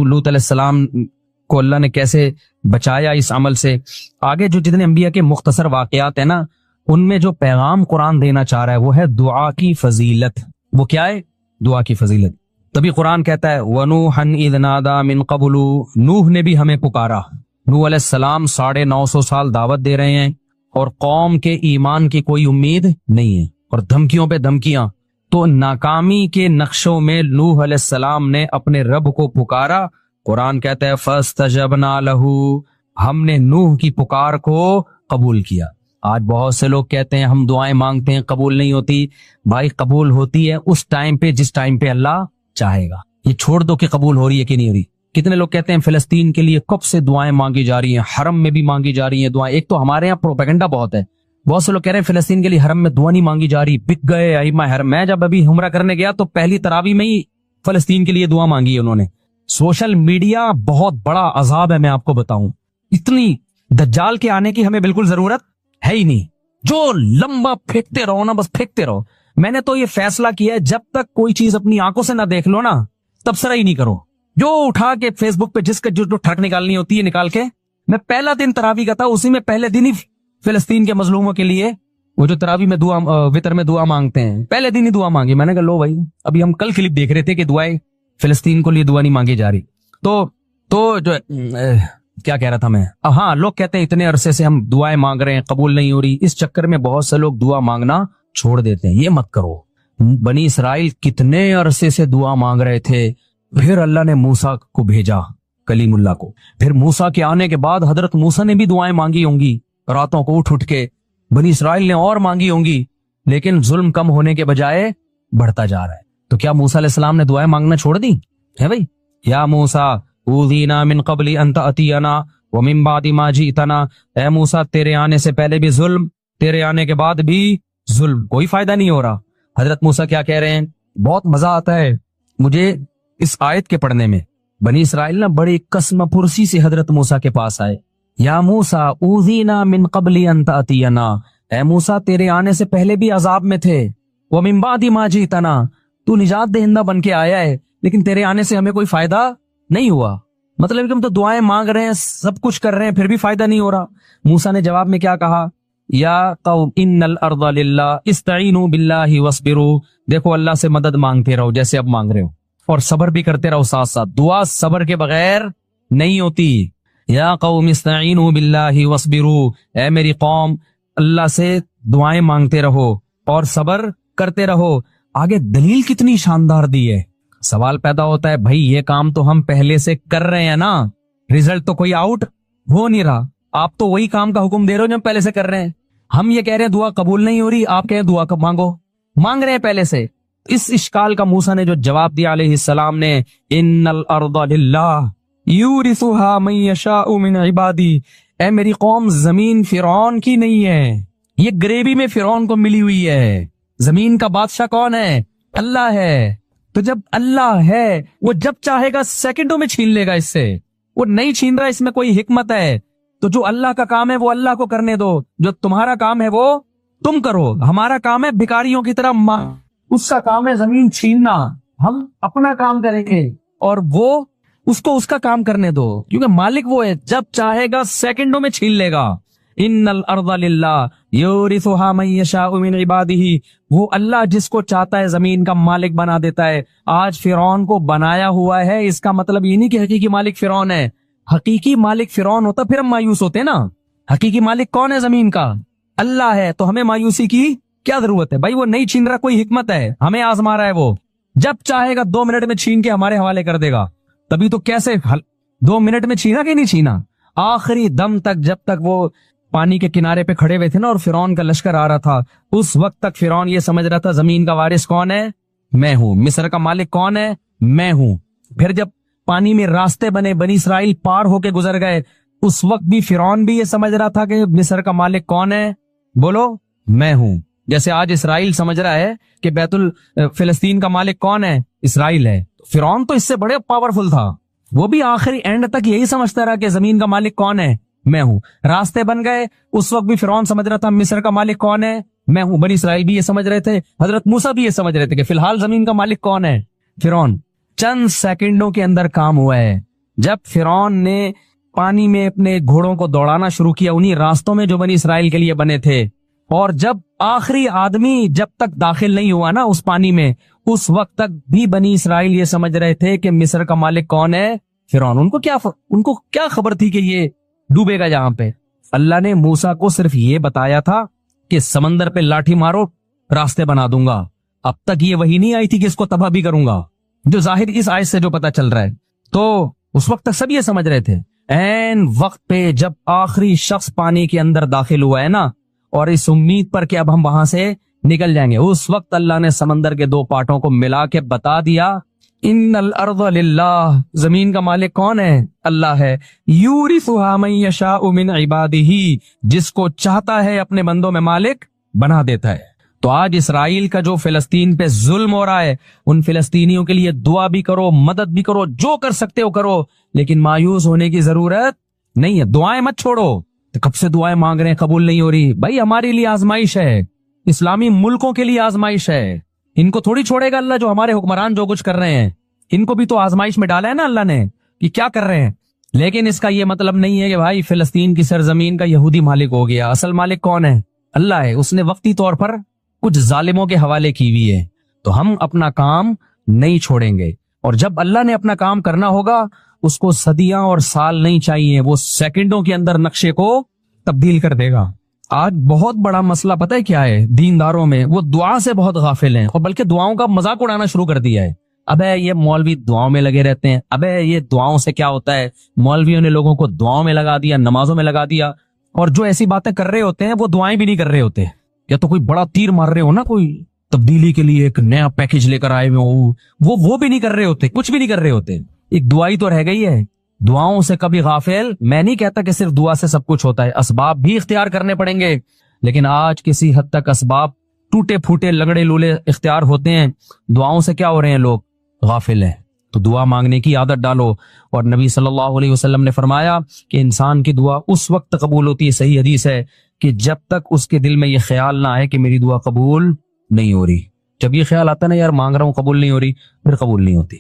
لوط علیہ السلام کو اللہ نے کیسے بچایا اس عمل سے. آگے جو جتنے انبیاء کے مختصر واقعات ہیں نا, ان میں جو پیغام قرآن دینا چاہ رہا ہے وہ ہے دعا کی فضیلت. وہ کیا ہے؟ دعا کی فضیلت. تبھی قرآن کہتا ہے وَنُوحًا إِذْ نَادَىٰ مِن قَبْلُ, نوح نے بھی ہمیں پکارا. نوح علیہ السلام 950 سال دعوت دے رہے ہیں اور قوم کے ایمان کی کوئی امید نہیں ہے، اور دھمکیوں پہ دھمکیاں. تو ناکامی کے نقشوں میں نوح علیہ السلام نے اپنے رب کو پکارا. قرآن کہتا ہے فاستجبنا لہ، ہم نے نوح کی پکار کو قبول کیا. آج بہت سے لوگ کہتے ہیں ہم دعائیں مانگتے ہیں قبول نہیں ہوتی. بھائی قبول ہوتی ہے اس ٹائم پہ جس ٹائم پہ اللہ چاہے گا. یہ چھوڑ دو کہ قبول ہو رہی ہے کہ نہیں ہو رہی. کتنے لوگ کہتے ہیں فلسطین کے لیے کب سے دعائیں مانگی جا رہی ہیں، حرم میں بھی مانگی جا رہی ہیں دعائیں. ایک تو ہمارے یہاں پروپیگنڈا بہت ہے، بہت سے لوگ کہہ رہے ہیں فلسطین کے لیے حرم میں دعا نہیں مانگی جا رہی، بک گئے ائمہ حرم. میں جب ابھی عمرہ کرنے گیا تو پہلی تراویح میں ہی فلسطین کے لیے دعا مانگی ہے انہوں نے. سوشل میڈیا بہت بڑا عذاب ہے، میں آپ کو بتاؤں. اتنی دجال کے آنے کی ہمیں بالکل ضرورت ہے ہی نہیں. جو لمبا پھینکتے رہو نا، بس پھینکتے رہو. میں نے تو یہ فیصلہ کیا ہے جب تک کوئی چیز اپنی آنکھوں سے نہ دیکھ لو نا تبصرہ ہی نہیں کرو. جو اٹھا کے فیس بک پہ جس کا جو ٹھڑک نکالنی ہوتی ہے نکال کے. میں پہلا دن تراویح کا تھا، اسی میں پہلے دن ہی فلسطین کے مظلوموں کے لیے وہ جو تراویح میں دعا وتر میں دعا مانگتے ہیں پہلے دن ہی دعا مانگی. میں نے کہا لو بھائی، ابھی ہم کل کلپ دیکھ رہے تھے کہ دعائیں فلسطین کو لیے دعا نہیں مانگی جا رہی. تو جو کیا کہہ رہا تھا میں، ہاں لوگ کہتے ہیں اتنے عرصے سے ہم دعائیں مانگ رہے ہیں قبول نہیں ہو رہی. اس چکر میں بہت سے لوگ دعا مانگنا چھوڑ دیتے ہیں. یہ مت کرو. بنی اسرائیل کتنے عرصے سے دعا مانگ رہے تھے، پھر اللہ نے موسیٰ کو بھیجا، کلیم اللہ کو. پھر موسیٰ کے آنے کے بعد حضرت موسیٰ نے بھی دعائیں مانگی ہوں گی راتوں کو اٹھ کے. بنی اسرائیل نے اور مانگی ہوں گی، لیکن ظلم کم ہونے کے بجائے بڑھتا جا رہا ہے. تو کیا موسیٰ علیہ السلام نے دعائیں مانگنا چھوڑ دی ہے بھائی؟ یا موسیٰ اوذینا من قبل ان تأتینا ومن بعد ما جئتنا، اے موسیٰ تیرے آنے سے پہلے بھی ظلم، تیرے آنے کے بعد بھی ظلم، کوئی فائدہ نہیں ہو رہا. حضرت موسیٰ کیا کہہ رہے ہیں؟ بہت مزہ آتا ہے مجھے اس آیت کے پڑھنے میں. بنی اسرائیل نا بڑی قسم پرسی سے حضرت موسیٰ کے پاس آئے. یا موسیٰ اوذینا من قبل ان تأتینا، اے موسیٰ تیرے آنے سے پہلے بھی عذاب میں تھے. ومن بعد ما جئتنا، تو نجات دہندہ بن کے آیا ہے لیکن تیرے آنے سے ہمیں کوئی فائدہ نہیں ہوا. مطلب کہ ہم تو دعائیں مانگ رہے ہیں، سب کچھ کر رہے ہیں، پھر بھی فائدہ نہیں ہو رہا. موسیٰ نے جواب میں کیا کہا؟ یا قوم ان الارض للہ استعینوا باللہ واصبروا، دیکھو اللہ سے مدد مانگتے رہو جیسے اب مانگ رہے ہو، اور صبر بھی کرتے رہو ساتھ ساتھ. دعا صبر کے بغیر نہیں ہوتی. یا قوم استعینوا باللہ واصبروا، اے میری قوم اللہ سے دعائیں مانگتے رہو اور صبر کرتے رہو. آگے دلیل کتنی شاندار دی ہے. سوال پیدا ہوتا ہے بھائی یہ کام تو ہم پہلے سے کر رہے ہیں نا، رزلٹ تو کوئی آؤٹ ہو نہیں رہا. آپ تو وہی کام کا حکم دے رہے ہو جو ہم پہلے سے کر رہے ہیں. ہم یہ کہہ رہے ہیں دعا قبول نہیں ہو رہی، آپ کہہ دعا کب مانگو، مانگ رہے ہیں پہلے سے. اس اشکال کا موسیٰ نے جو جواب دیا علیہ السلام نے، ان الارض للہ یورثها من یشاء من عبادی، اے میری قوم زمین فرعون کی نہیں ہے، یہ گریوی میں فرعون کو ملی ہوئی ہے. زمین کا بادشاہ کون ہے؟ اللہ ہے. تو جب اللہ ہے وہ جب چاہے گا سیکنڈوں میں چھین لے گا اس سے. وہ نہیں چھین رہا، اس میں کوئی حکمت ہے. تو جو اللہ کا کام ہے وہ اللہ کو کرنے دو، جو تمہارا کام ہے وہ تم کرو. ہمارا کام ہے بھکاریوں کی طرح اس کا کام ہے زمین چھیننا. ہم اپنا کام کریں گے اور وہ اس کو اس کا کام کرنے دو، کیونکہ مالک وہ ہے، جب چاہے گا سیکنڈوں میں چھین لے گا. ان الارض للہ یورثها من یشاء من عبادہ، وہ اللہ جس کو چاہتا ہے زمین کا مالک بنا دیتا ہے. آج فرعون کو بنایا ہوا ہے، اس کا مطلب یہ نہیں کہ حقیقی مالک فرعون ہے. حقیقی مالک فرعون ہوتا پھر ہم مایوس ہوتے نا. حقیقی مالک کون ہے زمین کا؟ اللہ ہے. تو ہمیں مایوسی کی کیا ضرورت ہے بھائی؟ وہ نہیں چھین رہا، کوئی حکمت ہے، ہمیں آزما رہا ہے. وہ جب چاہے گا 2 منٹ میں چھین کے ہمارے حوالے کر دے گا. تبھی تو کیسے 2 منٹ میں چھینا کہ نہیں چھینا؟ آخری دم تک، جب تک وہ پانی کے کنارے پہ کھڑے ہوئے تھے نا اور فرعون کا لشکر آ رہا تھا، اس وقت تک فرعون یہ سمجھ رہا تھا زمین کا وارث کون ہے؟ میں ہوں. مصر کا مالک کون ہے؟ میں ہوں. پھر جب پانی میں راستے بنے، بنی اسرائیل پار ہو کے گزر گئے، اس وقت بھی فرعون بھی یہ سمجھ رہا تھا کہ مصر کا مالک کون ہے؟ بولو میں ہوں. جیسے آج اسرائیل سمجھ رہا ہے کہ بیت فلسطین کا مالک کون ہے؟ اسرائیل ہے. فرعون تو اس سے بڑے پاورفل تھا، وہ بھی آخری اینڈ تک یہی سمجھتا رہا کہ زمین کا مالک کون ہے؟ میں ہوں. راستے بن گئے، اس وقت بھی فرعون سمجھ رہا تھا مصر کا مالک کون ہے؟ میں ہوں. بنی اسرائیل بھی یہ سمجھ رہے تھے، حضرت موسیٰ بھی یہ سمجھ رہے تھے کہ فی الحال زمین کا مالک کون ہے؟ فرعون. چند سیکنڈوں کے اندر کام ہوا ہے. جب فرعون نے پانی میں اپنے گھوڑوں کو دوڑانا شروع کیا انہی راستوں میں جو بنی اسرائیل کے لیے بنے تھے، اور جب آخری آدمی جب تک داخل نہیں ہوا نا اس پانی میں، اس وقت تک بھی بنی اسرائیل یہ سمجھ رہے تھے کہ مصر کا مالک کون ہے؟ فرعون. ان کو کیا خبر تھی کہ یہ ڈوبے گا جہاں پہ. اللہ نے موسیٰ کو صرف یہ بتایا تھا کہ سمندر پہ لاٹھی مارو راستے بنا دوں گا. اب تک یہ وہی نہیں آئی تھی کہ اس کو تباہ بھی کروں گا, جو ظاہر اس آیت سے جو پتا چل رہا ہے. تو اس وقت تک سب یہ سمجھ رہے تھے. این وقت پہ جب آخری شخص پانی کے اندر داخل ہوا ہے نا, اور اس امید پر کہ اب ہم وہاں سے نکل جائیں گے, اس وقت اللہ نے سمندر کے دو پارٹوں کو ملا کے بتا دیا ان الارض للہ, زمین کا مالک کون ہے؟ اللہ ہے. یورثها من یشاء من عبادہ, جس کو چاہتا ہے اپنے بندوں میں مالک بنا دیتا ہے. تو آج اسرائیل کا جو فلسطین پہ ظلم ہو رہا ہے, ان فلسطینیوں کے لیے دعا بھی کرو, مدد بھی کرو, جو کر سکتے ہو کرو, لیکن مایوس ہونے کی ضرورت نہیں ہے. دعائیں مت چھوڑو. تو کب سے دعائیں مانگ رہے ہیں, قبول نہیں ہو رہی. بھائی ہمارے لیے آزمائش ہے, اسلامی ملکوں کے لیے آزمائش ہے. ان کو تھوڑی چھوڑے گا اللہ, جو ہمارے حکمران جو کچھ کر رہے ہیں, ان کو بھی تو آزمائش میں ڈالا ہے نا اللہ نے کہ کیا کر رہے ہیں. لیکن اس کا یہ مطلب نہیں ہے کہ بھائی فلسطین کی سرزمین کا یہودی مالک ہو گیا. اصل مالک کون ہے؟ اللہ ہے. اس نے وقتی طور پر کچھ ظالموں کے حوالے کی ہوئی ہے. تو ہم اپنا کام نہیں چھوڑیں گے, اور جب اللہ نے اپنا کام کرنا ہوگا اس کو صدیاں اور سال نہیں چاہیے, وہ سیکنڈوں کے اندر نقشے کو تبدیل کر دے گا. آج بہت بڑا مسئلہ پتہ ہے کیا ہے دینداروں میں؟ وہ دعا سے بہت غافل ہیں, اور بلکہ دعاؤں کا مذاق اڑانا شروع کر دیا ہے. ابے یہ مولوی دعاؤں میں لگے رہتے ہیں, ابے یہ دعاؤں سے کیا ہوتا ہے؟ مولویوں نے لوگوں کو دعاؤں میں لگا دیا, نمازوں میں لگا دیا, اور جو ایسی باتیں کر رہے ہوتے ہیں وہ دعائیں بھی نہیں کر رہے ہوتے. یا تو کوئی بڑا تیر مار رہے ہو نا, کوئی تبدیلی کے لیے ایک نیا پیکج لے کر آئے ہوئے ہو, وہ بھی نہیں کر رہے ہوتے, کچھ بھی نہیں کر رہے ہوتے. ایک دعائی تو رہ گئی ہے. دعاؤں سے کبھی غافل. میں نہیں کہتا کہ صرف دعا سے سب کچھ ہوتا ہے, اسباب بھی اختیار کرنے پڑیں گے, لیکن آج کسی حد تک اسباب ٹوٹے پھوٹے لگڑے لولے اختیار ہوتے ہیں. دعاؤں سے کیا ہو رہے ہیں لوگ؟ غافل ہیں. تو دعا مانگنے کی عادت ڈالو. اور نبی صلی اللہ علیہ وسلم نے فرمایا کہ انسان کی دعا اس وقت قبول ہوتی ہے, صحیح حدیث ہے, کہ جب تک اس کے دل میں یہ خیال نہ آئے کہ میری دعا قبول نہیں ہو رہی. جب یہ خیال آتا نا یار مانگ رہا ہوں قبول نہیں ہو رہی, پھر قبول نہیں ہوتی.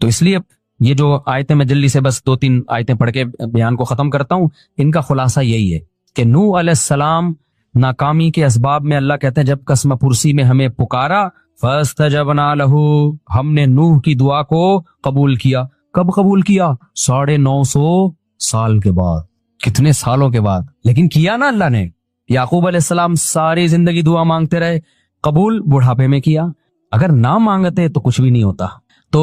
تو اس لیے یہ جو آیتیں میں جلدی سے بس 2-3 آیتیں پڑھ کے بیان کو ختم کرتا ہوں. ان کا خلاصہ یہی ہے کہ نوح علیہ السلام ناکامی کے اسباب میں اللہ کہتے ہیں جب قسم پرسی میں ہمیں پکارا, فاستجبنا لہ, ہم نے نوح کی دعا کو قبول کیا. کب قبول کیا؟ 950 سال کے بعد. کتنے سالوں کے بعد, لیکن کیا نا اللہ نے. یعقوب علیہ السلام ساری زندگی دعا مانگتے رہے, قبول بڑھاپے میں کیا. اگر نہ مانگتے تو کچھ بھی نہیں ہوتا. تو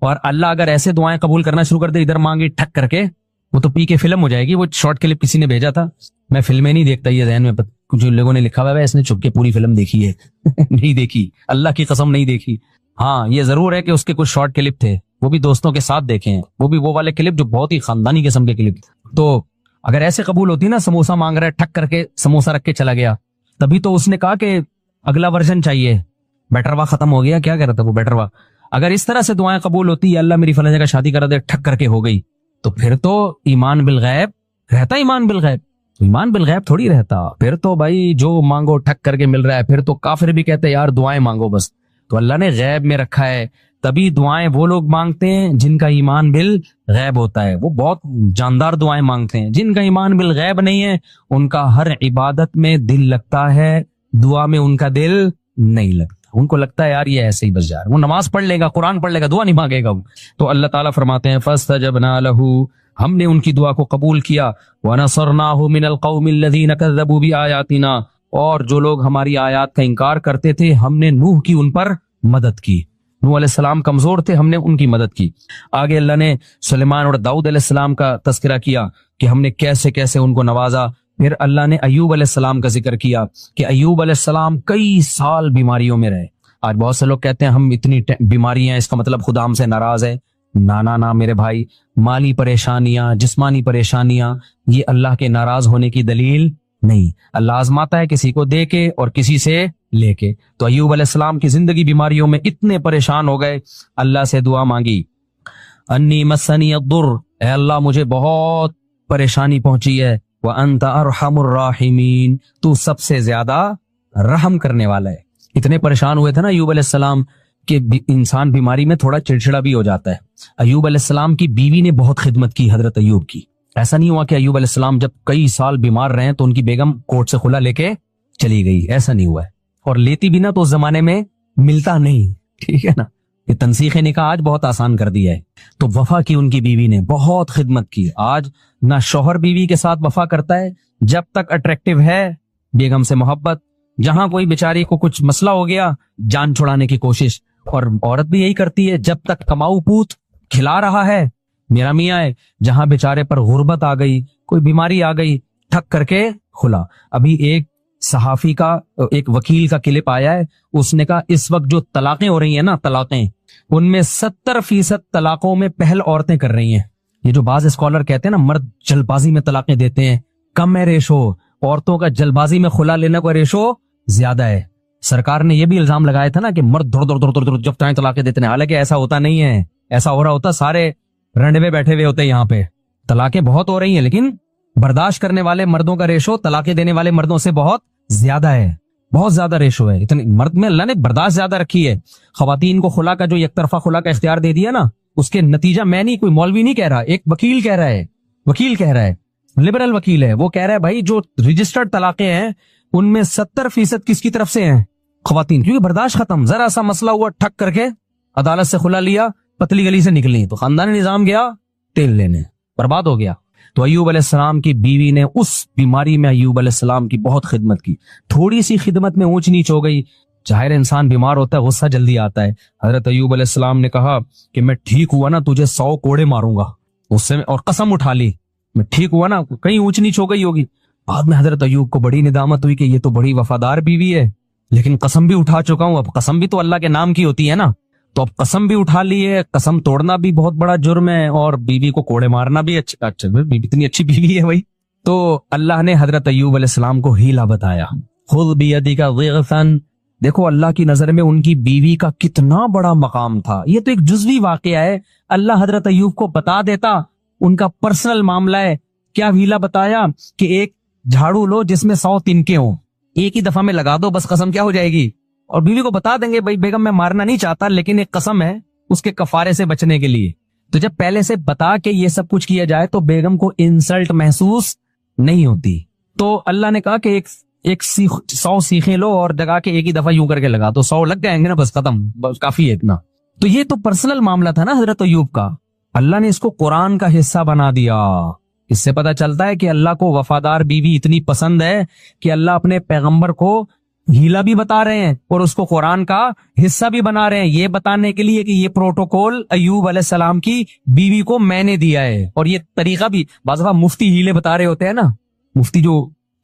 اور اللہ اگر ایسے دعائیں قبول کرنا شروع کر دے, ادھر مانگی ٹھک کر کے, وہ تو پی کے فلم ہو جائے گی. وہ شارٹ کلپ کسی نے بھیجا تھا, میں فلمیں نہیں دیکھتا, یہ ذہن میں کچھ لوگوں نے لکھا ہوا ہے اس نے چپ کے پوری فلم دیکھی ہے. نہیں دیکھی, اللہ کی قسم نہیں دیکھی. ہاں یہ ضرور ہے کہ اس کے کچھ شارٹ کلپ تھے, وہ بھی دوستوں کے ساتھ دیکھے ہیں, وہ بھی وہ والے کلپ جو بہت ہی خاندانی قسم کے کلپ. تو اگر ایسے قبول ہوتی نا, سموسہ مانگ رہا ہے ٹھک کر کے سموسہ رکھ کے چلا گیا, تبھی تو اس نے کہا کہ اگلا ورژن چاہیے, بیٹروا ختم ہو گیا, کیا کہہ رہا تھا وہ بیٹروا. اگر اس طرح سے دعائیں قبول ہوتی ہے, اللہ میری فلاں جگہ شادی کرا دے, ٹھک کر کے ہو گئی, تو پھر تو ایمان بالغیب رہتا. ایمان بالغیب, ایمان بالغیب تھوڑی رہتا. پھر تو بھائی جو مانگو ٹھک کر کے مل رہا ہے. پھر تو کافر بھی کہتے ہیں یار دعائیں مانگو بس. تو اللہ نے غیب میں رکھا ہے, تبھی دعائیں وہ لوگ مانگتے ہیں جن کا ایمان بالغیب ہوتا ہے. وہ بہت جاندار دعائیں مانگتے ہیں. جن کا ایمان بالغیب نہیں ہے, ان کا ہر عبادت میں دل لگتا ہے, دعا میں ان کا دل نہیں لگتا. ان کو لگتا ہے یار یہ ایسے ہی بس جا رہا ہے, وہ نماز پڑھ لے گا, قرآن پڑھ لے گا, دعا نہیں مانگے گا. تو اللہ تعالیٰ فرماتے ہیں فاستجبنا لہ, ہم نے ان کی دعا کو قبول کیا. وَنَصَرْنَاهُ مِنَ الْقَوْمِ الَّذِينَ كَذَّبُوا بِآيَاتِنَا, اور جو لوگ ہماری آیات کا انکار کرتے تھے ہم نے نوح کی ان پر مدد کی. نوح علیہ السلام کمزور تھے, ہم نے ان کی مدد کی. آگے اللہ نے سلیمان اور داؤد علیہ السلام کا تذکرہ کیا کہ ہم نے کیسے کیسے ان کو نوازا. پھر اللہ نے ایوب علیہ السلام کا ذکر کیا کہ ایوب علیہ السلام کئی سال بیماریوں میں رہے. آج بہت سے لوگ کہتے ہیں ہم اتنی بیماری ہیں اس کا مطلب خدا ہم سے ناراض ہے. نا میرے بھائی, مالی پریشانیاں, جسمانی پریشانیاں, یہ اللہ کے ناراض ہونے کی دلیل نہیں. اللہ آزماتا ہے کسی کو دے کے اور کسی سے لے کے. تو ایوب علیہ السلام کی زندگی بیماریوں میں اتنے پریشان ہو گئے, اللہ سے دعا مانگی, انی مسنی الضر, اے اللہ مجھے بہت پریشانی پہنچی ہے, وانت ارحم الراحمین, تو سب سے زیادہ رحم کرنے والا ہے. اتنے پریشان ہوئے تھے نا ایوب علیہ السلام کہ انسان بیماری میں تھوڑا چڑچڑا بھی ہو جاتا ہے. ایوب علیہ السلام کی بیوی نے بہت خدمت کی حضرت ایوب کی. ایسا نہیں ہوا کہ ایوب علیہ السلام جب کئی سال بیمار رہے تو ان کی بیگم کورٹ سے خلا لے کے چلی گئی, ایسا نہیں ہوا ہے. اور لیتی بھی نا تو اس زمانے میں ملتا نہیں, ٹھیک ہے نا, یہ تنسیخ نکاح آج بہت آسان کر دیا ہے. تو وفا کی ان کی بیوی نے بہت خدمت کی. آج نہ شوہر بیوی کے ساتھ وفا کرتا ہے جب تک اٹریکٹیو ہے بیگم سے محبت, جہاں کوئی بیچاری کو کچھ مسئلہ ہو گیا جان چھڑانے کی کوشش. اور عورت بھی یہی کرتی ہے جب تک کماؤ پوت کھلا رہا ہے میرا میاں ہے, جہاں بیچارے پر غربت آ گئی, کوئی بیماری آ گئی, ٹھک کر کے کھلا. ابھی ایک صحافی کا, ایک وکیل کا کلپ آیا ہے, اس نے کہا اس وقت جو طلاقیں ہو رہی ہیں نا, طلاقیں, ان میں 70% طلاقوں میں پہل عورتیں کر رہی ہیں. یہ جو بعض اسکالر کہتے ہیں نا مرد جلد بازی میں طلاقیں دیتے ہیں, کم ہے ریشو, عورتوں کا جلد بازی میں خلا لینے کا ریشو زیادہ ہے. سرکار نے یہ بھی الزام لگایا تھا نا کہ مرد دھڑ جب چاہیں طلاقیں دیتے ہیں, حالانکہ ایسا ہوتا نہیں ہے. ایسا ہو رہا ہوتا سارے رنڈوے بیٹھے ہوئے ہوتے ہیں یہاں پہ. طلاقیں بہت ہو رہی ہیں لیکن برداشت کرنے والے مردوں کا ریشو طلاقیں دینے والے مردوں سے بہت زیادہ ہے, بہت زیادہ ریشو ہے. اتنے مرد میں اللہ نے برداشت زیادہ رکھی ہے. خواتین کو خلا کا جو یک طرفہ خلا کا اختیار دے دیا نا, اس کے نتیجہ میں نہیں, کوئی مولوی نہیں کہہ رہا, ایک وکیل کہہ رہا ہے, لبرل وکیل ہے, وہ کہہ رہا ہے بھائی جو رجسٹرڈ طلاقیں ہیں ان میں 70% کس کی طرف سے ہیں, خواتین. کیونکہ برداشت ختم, ذرا سا مسئلہ ہوا ٹھک کر کے عدالت سے خلا لیا, پتلی گلی سے نکلی تو خاندانی نظام گیا تیل لینے, برباد ہو گیا. تو ایوب علیہ السلام کی بیوی نے اس بیماری میں ایوب علیہ السلام کی بہت خدمت کی. تھوڑی سی خدمت میں اونچ نیچ ہو گئی, ظاہر انسان بیمار ہوتا ہے غصہ جلدی آتا ہے. حضرت ایوب علیہ السلام نے کہا کہ میں ٹھیک ہوا نا تجھے 100 کوڑے ماروں گا, اس سے اور قسم اٹھا لی میں ٹھیک ہوا نا. کہیں اونچ نیچ ہو گئی ہوگی. بعد میں حضرت ایوب کو بڑی ندامت ہوئی کہ یہ تو بڑی وفادار بیوی ہے, لیکن قسم بھی اٹھا چکا ہوں. اب قسم بھی تو اللہ کے نام کی ہوتی ہے نا, تو اب قسم بھی اٹھا لی ہے, قسم توڑنا بھی بہت بڑا جرم ہے, اور بیوی کو کوڑے مارنا بھی اچھا. اتنی اچھی بیوی ہے بھائی. تو اللہ نے حضرت ایوب علیہ السلام کو ہیلا بتایا, خذ بیدک ضغثا. دیکھو اللہ کی نظر میں ان کی بیوی کا کتنا بڑا مقام تھا. یہ تو ایک جزوی واقعہ ہے, اللہ حضرت ایوب کو بتا دیتا ان کا پرسنل معاملہ ہے. کیا ہیلا بتایا کہ ایک جھاڑو لو جس میں 100 تنکے ہوں, ایک ہی دفعہ میں لگا دو, بس قسم کیا ہو جائے گی. اور بیوی کو بتا دیں گے بھائی بیگم میں مارنا نہیں چاہتا لیکن ایک قسم ہے اس کے کفارے سے بچنے کے لیے. تو جب پہلے سے بتا کے یہ سب کچھ کیا جائے تو بیگم کو انسلٹ محسوس نہیں ہوتی. تو اللہ نے کہا کہ ایک 100 سیخیں لو اور جگا کے ایک ہی دفعہ یوں کر کے لگا, تو 100 لگ جائیں گے نا, بس ختم, بس کافی ہے اتنا. تو یہ تو پرسنل معاملہ تھا نا حضرت ایوب کا, اللہ نے اس کو قرآن کا حصہ بنا دیا. اس سے پتہ چلتا ہے کہ اللہ کو وفادار بیوی اتنی پسند ہے کہ اللہ اپنے پیغمبر کو ہیلا بھی بتا رہے ہیں اور اس کو قرآن کا حصہ بھی بنا رہے ہیں, یہ بتانے کے لیے کہ یہ پروٹوکول ایوب علیہ السلام کی بیوی کو میں نے دیا ہے. اور یہ طریقہ بھی بعض دفعہ مفتی ہیلے بتا رہے ہوتے ہیں نا, مفتی جو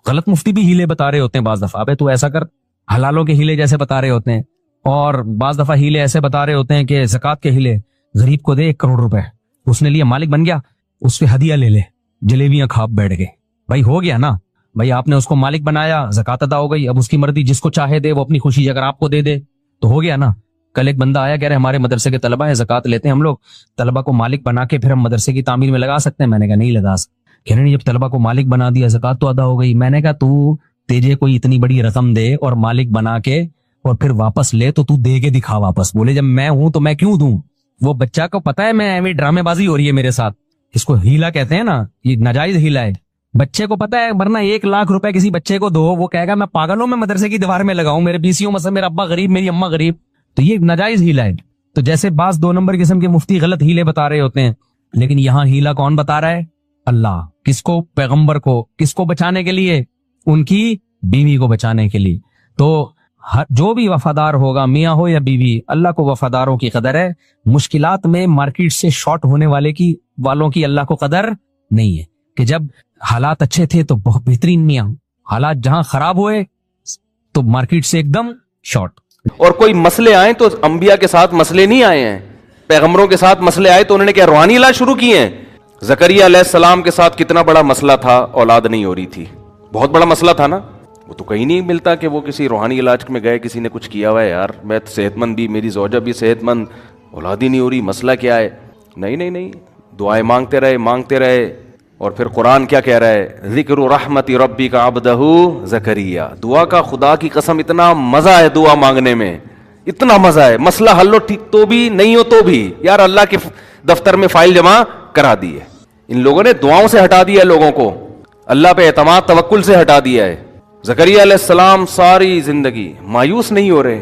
غلط مفتی بھی ہیلے بتا رہے ہوتے ہیں بعض دفعہ, ابے تو ایسا کر, حلالوں کے ہیلے جیسے بتا رہے ہوتے ہیں. اور بعض دفعہ ہیلے ایسے بتا رہے ہوتے ہیں کہ زکوٰۃ کے ہیلے, غریب کو دے 1 کروڑ روپے, اس نے لیا مالک بن گیا, اس پہ ہدیہ لے لے, جلیبیاں کھا بیٹھ گئے. بھائی ہو گیا نا, بھائی آپ نے اس کو مالک بنایا, زکوٰۃ ادا ہو گئی, اب اس کی مرضی, جس کو چاہے دے, وہ اپنی خوشی اگر آپ کو دے دے تو ہو گیا نا. کل ایک بندہ آیا کہہ رہے ہمارے مدرسے کے طلبہ ہیں, زکوٰۃ لیتے ہیں ہم لوگ, طلبہ کو مالک بنا کے پھر ہم مدرسے کی تعمیر میں لگا سکتے ہیں. میں نے کہا نہیں لگا سکتے. کہہ رہے جب طلبہ کو مالک بنا دیا زکوٰۃ تو ادا ہو گئی. میں نے کہا تو تیجے کوئی اتنی بڑی رقم دے اور مالک بنا کے اور پھر واپس لے تو دے کے دکھا واپس. بولے جب میں ہوں تو میں کیوں دوں. وہ بچہ کو پتا ہے میں ایویں ڈرامے بازی ہو رہی ہے میرے ساتھ, اس کو ہیلا کہتے ہیں نا, یہ ناجائز ہیلا ہے. بچے کو پتا ہے ورنہ 1 لاکھ روپے کسی بچے کو دو, وہ کہے گا میں پاگل ہوں, میں مدرسے کی دیوار میں لگاؤں, میرے PCO مثلا میرا ابا غریب میری اماں غریب. تو یہ ناجائز ہیلا ہے. تو جیسے بعض 2 نمبر قسم کے مفتی غلط ہیلے بتا رہے ہوتے ہیں, لیکن یہاں ہیلا کون بتا رہا ہے؟ اللہ. کس کو؟ پیغمبر کو. کس کو بچانے کے لیے؟ ان کی بیوی کو بچانے کے لیے. تو جو بھی وفادار ہوگا, میاں ہو یا بیوی, اللہ کو وفاداروں کی قدر ہے. مشکلات میں مارکیٹ سے شارٹ ہونے والوں کی اللہ کو قدر نہیں ہے. کہ جب حالات اچھے تھے تو بہت بہترین میاں, حالات جہاں خراب ہوئے تو مارکیٹ سے ایک دم شارٹ. اور کوئی مسئلے آئے تو انبیاء کے ساتھ مسئلے نہیں آئے ہیں, پیغمبروں کے ساتھ مسئلے آئے تو انہوں نے کیا روحانی علاج شروع کیے ہیں. زکریا علیہ السلام کے ساتھ کتنا بڑا مسئلہ تھا, اولاد نہیں ہو رہی تھی, بہت بڑا مسئلہ تھا نا. وہ تو کہیں نہیں ملتا کہ وہ کسی روحانی علاج میں گئے, کسی نے کچھ کیا ہوا ہے, یار میں صحت مند بھی, میری زوجہ بھی صحت مند, اولاد ہی نہیں ہو رہی, مسئلہ کیا ہے. نہیں, دعائیں مانگتے رہے. اور پھر قرآن کیا کہہ رہا ہے, ذکر رحمت ربک عبدہ زکریا. دعا کا خدا کی قسم اتنا مزہ ہے دعا مانگنے میں, اتنا مزہ ہے. مسئلہ حل ہو ٹھیک تو بھی, نہیں ہو تو بھی, یار اللہ کے دفتر میں فائل جمع کرا دی ہے. ان لوگوں نے دعاؤں سے ہٹا دیا ہے لوگوں کو, اللہ پہ اعتماد توکل سے ہٹا دیا ہے. زکریا علیہ السلام ساری زندگی مایوس نہیں ہو رہے,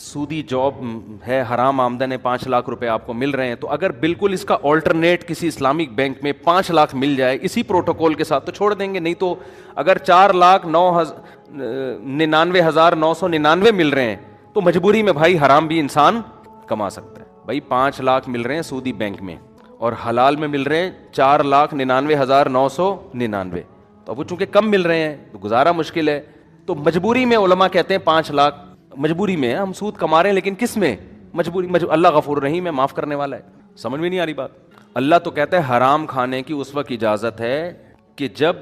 سودی جاب ہے, حرام آمدن ہے, 5 لاکھ روپے آپ کو مل رہے ہیں, تو اگر بالکل اس کا آلٹرنیٹ کسی اسلامک بینک میں 5 لاکھ مل جائے اسی پروٹوکول کے ساتھ تو چھوڑ دیں گے. نہیں تو اگر 4,99,999 مل رہے ہیں تو مجبوری میں بھائی حرام بھی انسان کما سکتا ہے. بھائی 5 لاکھ مل رہے ہیں سودی بینک میں اور حلال میں مل رہے ہیں 4,99,999, تو اب وہ چونکہ کم مل رہے ہیں تو گزارا مشکل ہے. تو مجبوری میں علماء کہتے ہیں 5 لاکھ مجبوری میں ہم سود کما رہے ہیں, لیکن کس میں مجبوری اللہ غفور رحیم ہے, معاف کرنے والا ہے. سمجھ میں نہیں آ رہی بات. اللہ تو کہتا ہے حرام کھانے کی اس وقت اجازت ہے کہ جب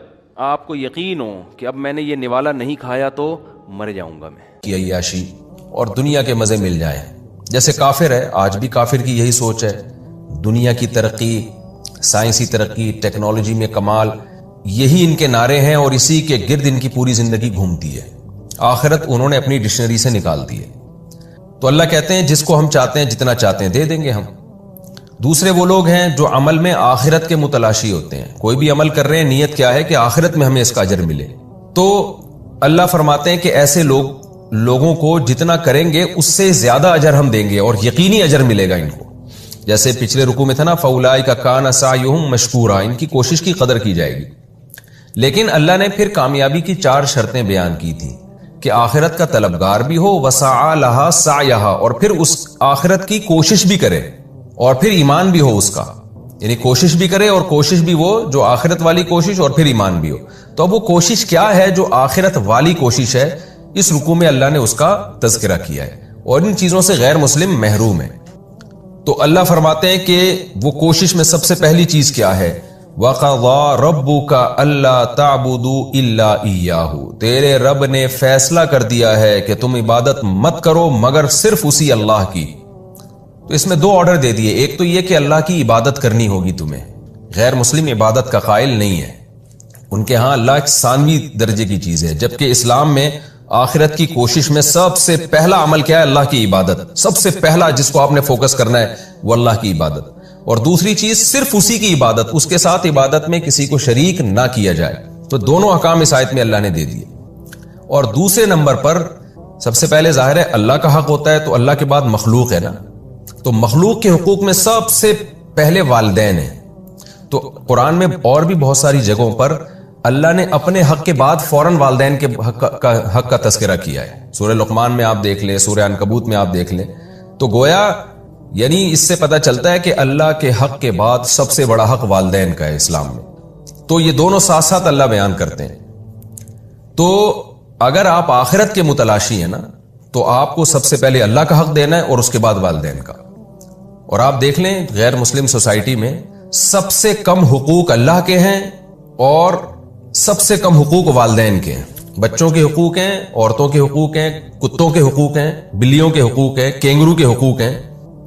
آپ کو یقین ہو کہ اب میں نے یہ نوالا نہیں کھایا تو مر جاؤں گا میں. کی عیاشی اور دنیا کے مزے مل جائیں. جیسے کافر ہے, آج بھی کافر کی یہی سوچ ہے, دنیا کی ترقی, سائنسی ترقی, ٹیکنالوجی میں کمال, یہی ان کے نعرے ہیں اور اسی کے گرد ان کی پوری زندگی گھومتی ہے. آخرت انہوں نے اپنی ڈکشنری سے نکال دی ہے. تو اللہ کہتے ہیں جس کو ہم چاہتے ہیں جتنا چاہتے ہیں دے دیں گے ہم. دوسرے وہ لوگ ہیں جو عمل میں آخرت کے متلاشی ہوتے ہیں. کوئی بھی عمل کر رہے ہیں, نیت کیا ہے کہ آخرت میں ہمیں اس کا اجر ملے. تو اللہ فرماتے ہیں کہ ایسے لوگوں کو جتنا کریں گے اس سے زیادہ اجر ہم دیں گے اور یقینی اجر ملے گا ان کو. جیسے پچھلے رکوع میں تھا نا, فَأُولَٰئِکَ كَانَ سَعْيُهُمْ مَشْكُورًا, ان کی کوشش کی قدر کی جائے گی. لیکن اللہ نے پھر کامیابی کی 4 شرطیں بیان کی تھی کہ آخرت کا طلبگار بھی ہو, وَسَعَىٰ لَهَا سَعْيَهَا, اور پھر اس آخرت کی کوشش بھی کرے, اور پھر ایمان بھی ہو اس کا, یعنی کوشش بھی کرے اور کوشش بھی وہ جو آخرت والی کوشش, اور پھر ایمان بھی ہو. تو اب وہ کوشش کیا ہے جو آخرت والی کوشش ہے, اس رکوع میں اللہ نے اس کا تذکرہ کیا ہے, اور ان چیزوں سے غیر مسلم محروم ہے. تو اللہ فرماتے ہیں کہ وہ کوشش میں سب سے پہلی چیز کیا ہے, وَقَضَىٰ رَبُّكَ أَلَّا تَعْبُدُوا إِلَّا إِيَّاهُ, تیرے رب نے فیصلہ کر دیا ہے کہ تم عبادت مت کرو مگر صرف اسی اللہ کی. تو اس میں 2 آرڈر دے دیے. ایک تو یہ کہ اللہ کی عبادت کرنی ہوگی تمہیں, غیر مسلم عبادت کا قائل نہیں ہے, ان کے ہاں اللہ ایک ثانوی درجے کی چیز ہے, جبکہ اسلام میں آخرت کی کوشش میں سب سے پہلا عمل کیا ہے, اللہ کی عبادت. سب سے پہلا جس کو آپ نے فوکس کرنا ہے وہ اللہ کی عبادت, اور دوسری چیز صرف اسی کی عبادت, اس کے ساتھ عبادت میں کسی کو شریک نہ کیا جائے. تو دونوں احکام اس آیت میں اللہ نے دے دیے. اور دوسرے نمبر پر سب سے پہلے ظاہر ہے اللہ کا حق ہوتا ہے, تو اللہ کے بعد مخلوق ہے نا, تو مخلوق کے حقوق میں سب سے پہلے والدین ہیں. تو قرآن میں اور بھی بہت ساری جگہوں پر اللہ نے اپنے حق کے بعد فوراً والدین کے حق کا تذکرہ کیا ہے. سورہ لقمان میں آپ دیکھ لیں, سورہ عنکبوت میں آپ دیکھ لیں. تو گویا یعنی اس سے پتہ چلتا ہے کہ اللہ کے حق کے بعد سب سے بڑا حق والدین کا ہے اسلام میں. تو یہ دونوں ساتھ ساتھ اللہ بیان کرتے ہیں. تو اگر آپ آخرت کے متلاشی ہیں نا, تو آپ کو سب سے پہلے اللہ کا حق دینا ہے اور اس کے بعد والدین کا. اور آپ دیکھ لیں غیر مسلم سوسائٹی میں سب سے کم حقوق اللہ کے ہیں اور سب سے کم حقوق والدین کے ہیں. بچوں کے حقوق ہیں, عورتوں کے حقوق ہیں, کتوں کے حقوق ہیں, بلیوں کے حقوق ہیں, کینگرو کے حقوق ہیں.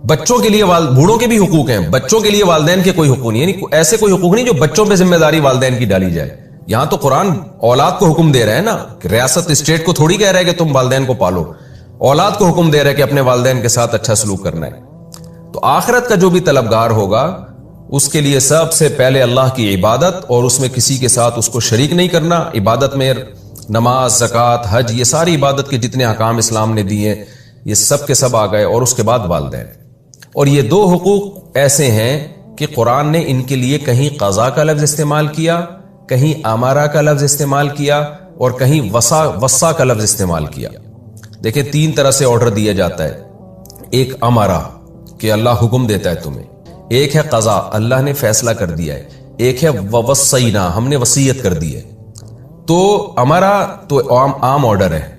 بچوں کے لیے بوڑھوں کے بھی حقوق ہیں, بچوں کے لیے والدین کے کوئی حقوق نہیں, یعنی ایسے کوئی حقوق نہیں جو بچوں پہ ذمہ داری والدین کی ڈالی جائے. یہاں تو قرآن اولاد کو حکم دے رہا ہے نا, ریاست اسٹیٹ کو تھوڑی کہہ رہا ہے کہ تم والدین کو پالو, اولاد کو حکم دے رہا ہے کہ اپنے والدین کے ساتھ اچھا سلوک کرنا ہے. تو آخرت کا جو بھی طلبگار ہوگا اس کے لیے سب سے پہلے اللہ کی عبادت, اور اس میں کسی کے ساتھ اس کو شریک نہیں کرنا. عبادت میں نماز, زکوٰۃ, حج, یہ ساری عبادت کے جتنے احکام اسلام نے دیے یہ سب کے سب آ گئے, اور اس کے بعد والدین. اور یہ 2 حقوق ایسے ہیں کہ قرآن نے ان کے لیے کہیں قضا کا لفظ استعمال کیا, کہیں امارہ کا لفظ استعمال کیا, اور کہیں وصا کا لفظ استعمال کیا. دیکھیں 3 طرح سے آرڈر دیا جاتا ہے. ایک امارہ کہ اللہ حکم دیتا ہے تمہیں, ایک ہے قضا اللہ نے فیصلہ کر دیا ہے, ایک ہے وصینا ہم نے وصیت کر دی ہے. تو امارہ تو عام آرڈر ہے,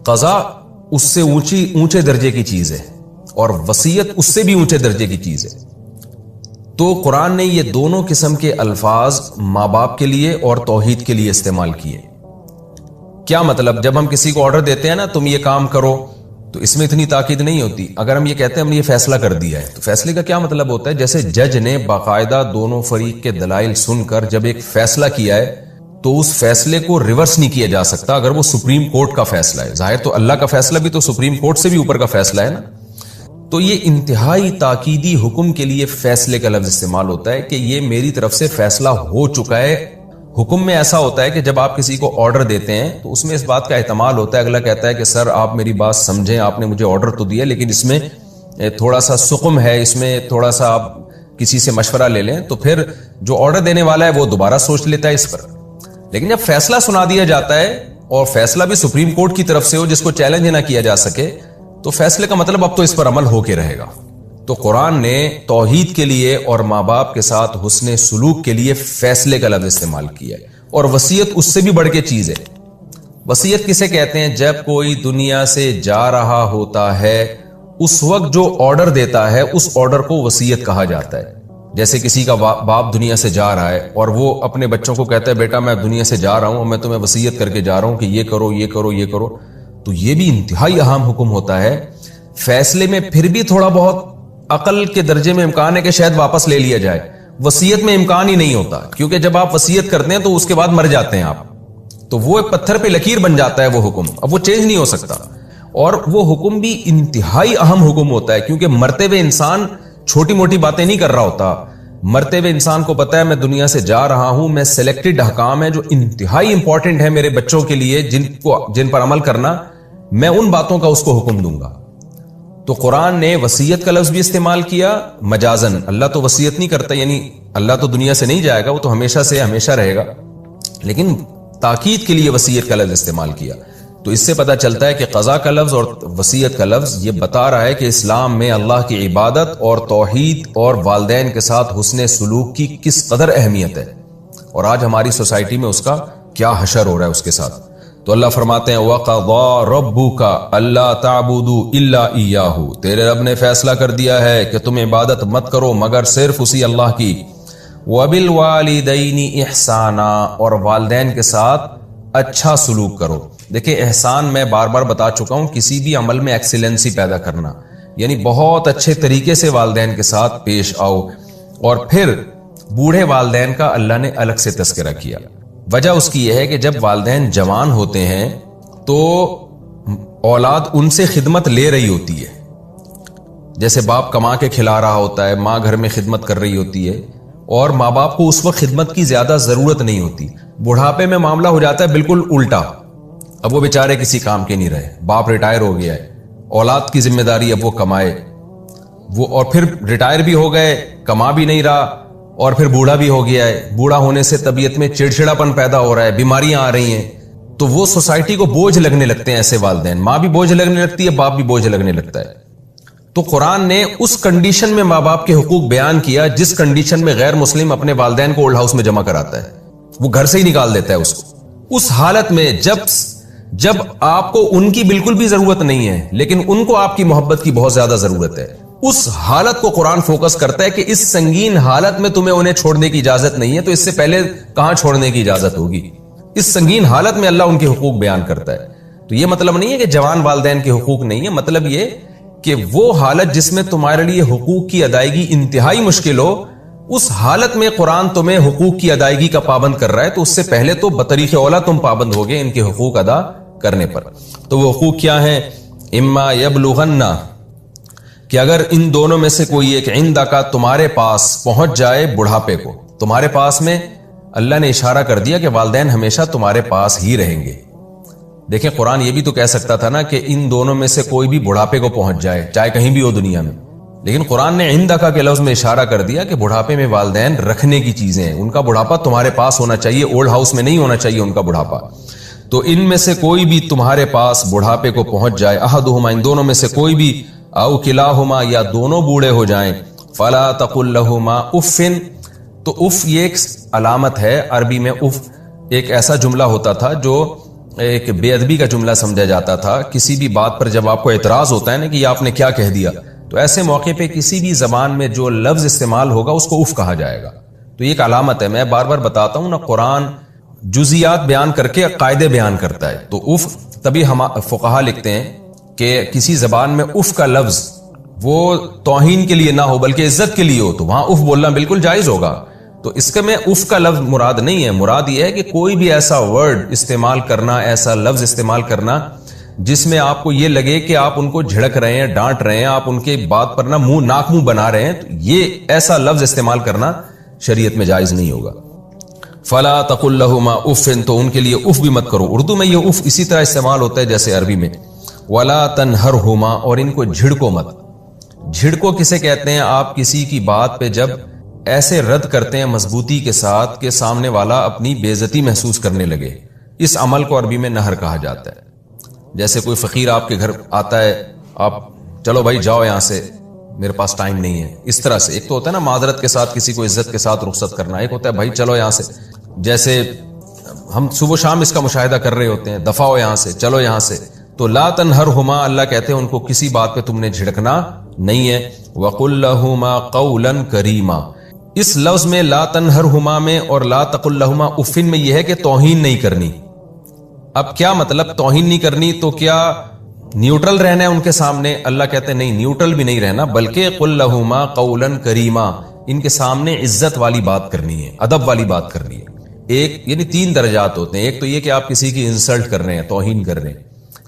قضا اس سے اونچے درجے کی چیز ہے, اور وصیت اس سے بھی اونچے درجے کی چیز ہے. تو قرآن نے یہ دونوں قسم کے الفاظ ماں باپ کے لیے اور توحید کے لیے استعمال کیے. کیا مطلب, جب ہم کسی کو آرڈر دیتے ہیں نا تم یہ کام کرو, تو اس میں اتنی تاکید نہیں ہوتی. اگر ہم یہ کہتے ہیں ہم نے یہ فیصلہ کر دیا ہے, تو فیصلے کا کیا مطلب ہوتا ہے, جیسے جج نے باقاعدہ دونوں فریق کے دلائل سن کر جب ایک فیصلہ کیا ہے تو اس فیصلے کو ریورس نہیں کیا جا سکتا اگر وہ سپریم کورٹ کا فیصلہ ہے. ظاہر تو اللہ کا فیصلہ بھی تو سپریم کورٹ سے بھی اوپر کا فیصلہ ہے نا. تو یہ انتہائی تاکیدی حکم کے لیے فیصلے کا لفظ استعمال ہوتا ہے کہ یہ میری طرف سے فیصلہ ہو چکا ہے حکم میں ایسا ہوتا ہے کہ جب آپ کسی کو آرڈر دیتے ہیں تو اس میں اس بات کا احتمال ہوتا ہے، اگلا کہتا ہے کہ سر آپ میری بات سمجھیں، آپ نے مجھے آرڈر تو دیا لیکن اس میں تھوڑا سا سقم ہے، اس میں تھوڑا سا آپ کسی سے مشورہ لے لیں، تو پھر جو آرڈر دینے والا ہے وہ دوبارہ سوچ لیتا ہے اس پر۔ لیکن جب فیصلہ سنا دیا جاتا ہے اور فیصلہ بھی سپریم کورٹ کی طرف سے ہو جس کو چیلنج نہ کیا جا سکے، تو فیصلے کا مطلب اب تو اس پر عمل ہو کے رہے گا۔ تو قرآن نے توحید کے لیے اور ماں باپ کے ساتھ حسن سلوک کے لیے فیصلے کا لفظ استعمال کیا ہے، اور وصیت اس سے بھی بڑھ کے چیز ہے۔ وصیت کسے کہتے ہیں؟ جب کوئی دنیا سے جا رہا ہوتا ہے اس وقت جو آرڈر دیتا ہے اس آرڈر کو وصیت کہا جاتا ہے۔ جیسے کسی کا باپ دنیا سے جا رہا ہے اور وہ اپنے بچوں کو کہتا ہے بیٹا میں دنیا سے جا رہا ہوں اور میں تمہیں وصیت کر کے جا رہا ہوں کہ یہ کرو یہ کرو یہ کرو، تو یہ بھی انتہائی اہم حکم ہوتا ہے۔ فیصلے میں پھر بھی تھوڑا بہت عقل کے درجے میں امکان ہے کہ شاید واپس لے لیا جائے، وصیت میں امکان ہی نہیں ہوتا، کیونکہ جب آپ وصیت کرتے ہیں تو اس کے بعد مر جاتے ہیں آپ، تو وہ ایک پتھر پہ لکیر بن جاتا ہے وہ حکم، اب وہ چینج نہیں ہو سکتا۔ اور وہ حکم بھی انتہائی اہم حکم ہوتا ہے، کیونکہ مرتے ہوئے انسان چھوٹی موٹی باتیں نہیں کر رہا ہوتا۔ مرتے ہوئے انسان کو پتا ہے میں دنیا سے جا رہا ہوں، میں سلیکٹڈ احکام ہے جو انتہائی امپورٹنٹ ہے میرے بچوں کے لیے، جن پر عمل کرنا، میں ان باتوں کا اس کو حکم دوں گا۔ تو قرآن نے وصیت کا لفظ بھی استعمال کیا مجازن، اللہ تو وصیت نہیں کرتا، یعنی اللہ تو دنیا سے نہیں جائے گا، وہ تو ہمیشہ سے ہمیشہ رہے گا، لیکن تاکید کے لیے وصیت کا لفظ استعمال کیا۔ تو اس سے پتہ چلتا ہے کہ قضا کا لفظ اور وصیت کا لفظ یہ بتا رہا ہے کہ اسلام میں اللہ کی عبادت اور توحید اور والدین کے ساتھ حسن سلوک کی کس قدر اہمیت ہے، اور آج ہماری سوسائٹی میں اس کا کیا حشر ہو رہا ہے اس کے ساتھ۔ تو اللہ فرماتے ہیں وَقَضَىٰ رَبُّكَ أَلَّا تَعْبُدُوا إِلَّا إِيَّاهُ، تیرے رب نے فیصلہ کر دیا ہے کہ تم عبادت مت کرو مگر صرف اسی اللہ کی، وَبِالْوَالِدَيْنِ إِحْسَانًا، اور والدین کے ساتھ اچھا سلوک کرو۔ دیکھیں احسان میں بار بار بتا چکا ہوں، کسی بھی عمل میں ایکسیلنسی پیدا کرنا، یعنی بہت اچھے طریقے سے والدین کے ساتھ پیش آؤ۔ اور پھر بوڑھے والدین کا اللہ نے الگ سے تذکرہ کیا، وجہ اس کی یہ ہے کہ جب والدین جوان ہوتے ہیں تو اولاد ان سے خدمت لے رہی ہوتی ہے، جیسے باپ کما کے کھلا رہا ہوتا ہے، ماں گھر میں خدمت کر رہی ہوتی ہے، اور ماں باپ کو اس وقت خدمت کی زیادہ ضرورت نہیں ہوتی۔ بڑھاپے میں معاملہ ہو جاتا ہے بالکل الٹا، اب وہ بیچارے کسی کام کے نہیں رہے، باپ ریٹائر ہو گیا ہے، اولاد کی ذمہ داری اب وہ کمائے، وہ اور پھر ریٹائر بھی ہو گئے، کما بھی نہیں رہا، اور پھر بوڑھا بھی ہو گیا ہے، بوڑھا ہونے سے طبیعت میں چڑچڑاپن پیدا ہو رہا ہے، بیماریاں آ رہی ہیں، تو وہ سوسائٹی کو بوجھ لگنے لگتے ہیں ایسے والدین، ماں بھی بوجھ لگنے لگتی ہے، باپ بھی بوجھ لگنے لگتا ہے۔ تو قرآن نے اس کنڈیشن میں ماں باپ کے حقوق بیان کیا جس کنڈیشن میں غیر مسلم اپنے والدین کو اولڈ ہاؤس میں جمع کراتا ہے، وہ گھر سے ہی نکال دیتا ہے اس کو۔ اس حالت میں جب آپ کو ان کی بالکل بھی ضرورت نہیں ہے لیکن ان کو آپ کی محبت کی بہت زیادہ ضرورت ہے، اس حالت کو قرآن فوکس کرتا ہے کہ اس سنگین حالت میں تمہیں انہیں چھوڑنے کی اجازت نہیں ہے، تو اس سے پہلے کہاں چھوڑنے کی اجازت ہوگی؟ اس سنگین حالت میں اللہ ان کے حقوق بیان کرتا ہے۔ تو یہ مطلب نہیں ہے کہ جوان والدین کے حقوق نہیں ہے، مطلب یہ کہ وہ حالت جس میں تمہارے لیے حقوق کی ادائیگی انتہائی مشکل ہو، اس حالت میں قرآن تمہیں حقوق کی ادائیگی کا پابند کر رہا ہے، تو اس سے پہلے تو بطریق اولا تم پابند ہوگے ان کے حقوق ادا کرنے پر۔ تو وہ حقوق کیا ہیں؟ اما یبلغن، کہ اگر ان دونوں میں سے کوئی ایک عندک تمہارے پاس پہنچ جائے بڑھاپے کو، تمہارے پاس میں اللہ نے اشارہ کر دیا کہ والدین ہمیشہ تمہارے پاس ہی رہیں گے۔ دیکھیں قرآن یہ بھی تو کہہ سکتا تھا نا کہ ان دونوں میں سے کوئی بھی بڑھاپے کو پہنچ جائے، چاہے کہیں بھی ہو دنیا میں، لیکن قرآن نے عندک کے لفظ میں اشارہ کر دیا کہ بڑھاپے میں والدین رکھنے کی چیزیں ہیں، ان کا بڑھاپا تمہارے پاس ہونا چاہیے، اولڈ ہاؤس میں نہیں ہونا چاہیے ان کا بڑھاپا۔ تو ان میں سے کوئی بھی تمہارے پاس بڑھاپے کو پہنچ جائے، احدہما، ان دونوں میں سے کوئی بھی، او کلاہما، یا دونوں بوڑھے ہو جائیں، فلا تقل لہما اف، تو اف یہ ایک علامت ہے، عربی میں اف ایک ایسا جملہ ہوتا تھا جو ایک بے ادبی کا جملہ سمجھا جاتا تھا۔ کسی بھی بات پر جب آپ کو اعتراض ہوتا ہے نا کہ یہ آپ نے کیا کہہ دیا، تو ایسے موقع پہ کسی بھی زبان میں جو لفظ استعمال ہوگا اس کو اف کہا جائے گا۔ تو یہ ایک علامت ہے، میں بار بار بتاتا ہوں نا، قرآن جزیات بیان کر کے قاعدے بیان کرتا ہے، تو اف تبھی ہم فقہا لکھتے ہیں کہ کسی زبان میں اف کا لفظ وہ توہین کے لیے نہ ہو بلکہ عزت کے لیے ہو، تو وہاں اف بولنا بالکل جائز ہوگا۔ تو اس کے میں اف کا لفظ مراد نہیں ہے، مراد یہ ہے کہ کوئی بھی ایسا ورڈ استعمال کرنا، ایسا لفظ استعمال کرنا جس میں آپ کو یہ لگے کہ آپ ان کو جھڑک رہے ہیں، ڈانٹ رہے ہیں، آپ ان کے بات پر ناک منہ بنا رہے ہیں، تو یہ ایسا لفظ استعمال کرنا شریعت میں جائز نہیں ہوگا۔ فلا تقل لهما اف، تو ان کے لیے اف بھی مت کرو. اردو میں یہ اف اسی طرح استعمال ہوتا ہے جیسے عربی میں. ولا تنہرہما، اور ان کو جھڑکو مت. جھڑکو کسے کہتے ہیں؟ آپ کسی کی بات پہ جب ایسے رد کرتے ہیں مضبوطی کے ساتھ کہ سامنے والا اپنی بے عزتی محسوس کرنے لگے، اس عمل کو عربی میں نہر کہا جاتا ہے. جیسے کوئی فقیر آپ کے گھر آتا ہے، آپ چلو بھائی جاؤ یہاں سے، میرے پاس ٹائم نہیں ہے، اس طرح سے. ایک تو ہوتا ہے نا معذرت کے ساتھ کسی کو عزت کے ساتھ رخصت کرنا، ایک ہوتا ہے بھائی چلو یہاں سے. جیسے ہم صبح شام اس کا مشاہدہ کر رہے ہوتے ہیں، دفعہ ہو یہاں سے، چلو یہاں سے. تو لا تنہرہما، اللہ کہتے ہیں ان کو کسی بات پہ تم نے جھڑکنا نہیں ہے. وقل لہما قولا کریما. اس لفظ میں لا تنہرہما میں اور لا تقل لہما افن میں یہ ہے کہ توہین نہیں کرنی. اب کیا مطلب توہین نہیں کرنی؟ تو کیا نیوٹرل رہنا ہے ان کے سامنے؟ اللہ کہتے ہیں نہیں، نیوٹرل بھی نہیں رہنا، بلکہ قل لہما قولا کریما، ان کے سامنے عزت والی بات کرنی ہے، ادب والی بات کرنی ہے. ایک یعنی 3 درجات ہوتے ہیں. ایک تو یہ کہ آپ کسی کی انسلٹ کر رہے ہیں، توہین کر رہے ہیں.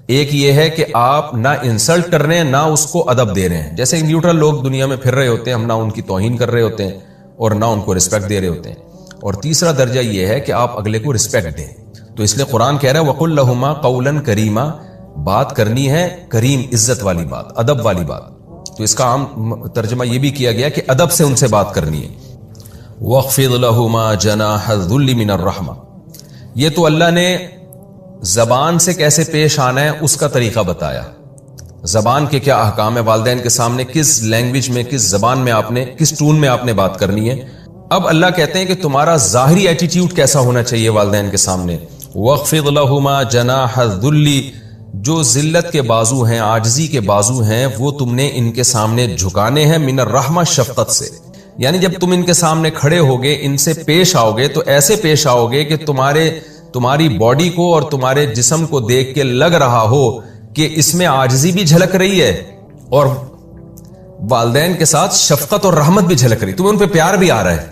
ایک یہ ہے کہ آپ نہ انسلٹ کر رہے ہیں نہ اس کو ادب دے رہے ہیں. جیسے نیوٹرل لوگ دنیا میں پھر رہے ہوتے ہیں، ہم نہ ان کی توہین کر رہے ہوتے ہیں اور نہ ان کو رسپیکٹ دے رہے ہوتے ہیں. اور تیسرا درجہ یہ ہے کہ آپ اگلے کو رسپیکٹ دیں. تو اس لیے قرآن کہہ رہا ہے وقل لہما قولا کریما، بات کرنی ہے کریم، عزت والی بات، ادب والی بات. تو اس کا عام ترجمہ یہ بھی کیا گیا کہ ادب سے ان سے بات کرنی ہے. وَاخْفِضْ لَهُمَا جَنَاحَ الذُّلِّ مِنَ الرَّحْمَةِ، یہ تو اللہ نے زبان سے کیسے پیش آنا ہے اس کا طریقہ بتایا. زبان کے کیا احکام ہے، والدین کے سامنے کس لینگویج میں، کس زبان میں آپ نے، کس ٹون میں آپ نے بات کرنی ہے. اب اللہ کہتے ہیں کہ تمہارا ظاہری ایٹیٹیوڈ کیسا ہونا چاہیے والدین کے سامنے. وَاخْفِضْ لَهُمَا جَنَاحَ الذُّلِّ، جو ذلت کے بازو ہیں، عاجزی کے بازو ہیں، وہ تم نے ان کے سامنے جھکانے ہیں. من الرحمہ، شفقت سے. یعنی جب تم ان کے سامنے کھڑے ہوگے، ان سے پیش آؤ گے تو ایسے پیش آؤ گے کہ تمہاری باڈی کو اور تمہارے جسم کو دیکھ کے لگ رہا ہو کہ اس میں عاجزی بھی جھلک رہی ہے اور والدین کے ساتھ شفقت اور رحمت بھی جھلک رہی، تمہیں ان پہ پیار بھی آ رہا ہے.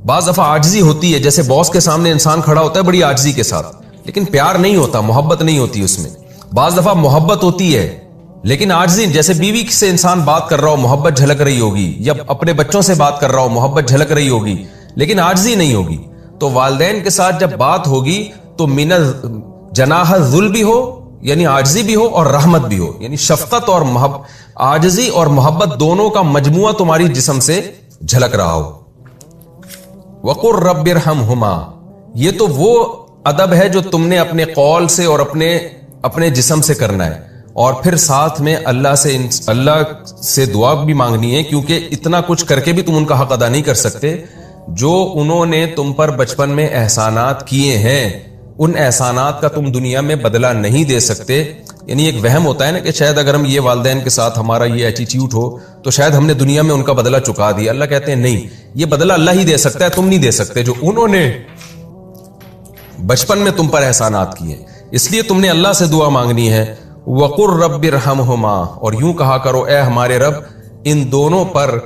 بعض دفعہ عاجزی ہوتی ہے، جیسے باس کے سامنے انسان کھڑا ہوتا ہے بڑی عاجزی کے ساتھ، لیکن پیار نہیں ہوتا، محبت نہیں ہوتی اس میں. بعض دفعہ محبت ہوتی ہے لیکن عاجزی، جیسے بیوی سے انسان بات کر رہا ہو محبت جھلک رہی ہوگی، یا اپنے بچوں سے بات کر رہا ہو محبت جھلک رہی ہوگی لیکن عاجزی نہیں ہوگی. تو والدین کے ساتھ جب بات ہوگی تو من جناح الذل بھی ہو، یعنی عاجزی بھی ہو، اور رحمت بھی ہو، یعنی شفقت اور عاجزی اور محبت دونوں کا مجموعہ تمہاری جسم سے جھلک رہا ہو. وقر رب ارحمہما، یہ تو وہ ادب ہے جو تم نے اپنے قول سے اور اپنے جسم سے کرنا ہے. اور پھر ساتھ میں اللہ سے دعا بھی مانگنی ہے، کیونکہ اتنا کچھ کر کے بھی تم ان کا حق ادا نہیں کر سکتے. جو انہوں نے تم پر بچپن میں احسانات کیے ہیں، ان احسانات کا تم دنیا میں بدلہ نہیں دے سکتے. یعنی ایک وہم ہوتا ہے نا کہ شاید اگر ہم یہ والدین کے ساتھ ہمارا یہ ایٹیٹیوڈ ہو تو شاید ہم نے دنیا میں ان کا بدلہ چکا دیا. اللہ کہتے ہیں نہیں، یہ بدلہ اللہ ہی دے سکتا ہے، تم نہیں دے سکتے. جو انہوں نے بچپن میں تم پر احسانات کیے، اس لیے تم نے اللہ سے دعا مانگنی ہے. وقر رب ارحمہما، اور یوں کہا کرو اے ہمارے رب ان دونوں پر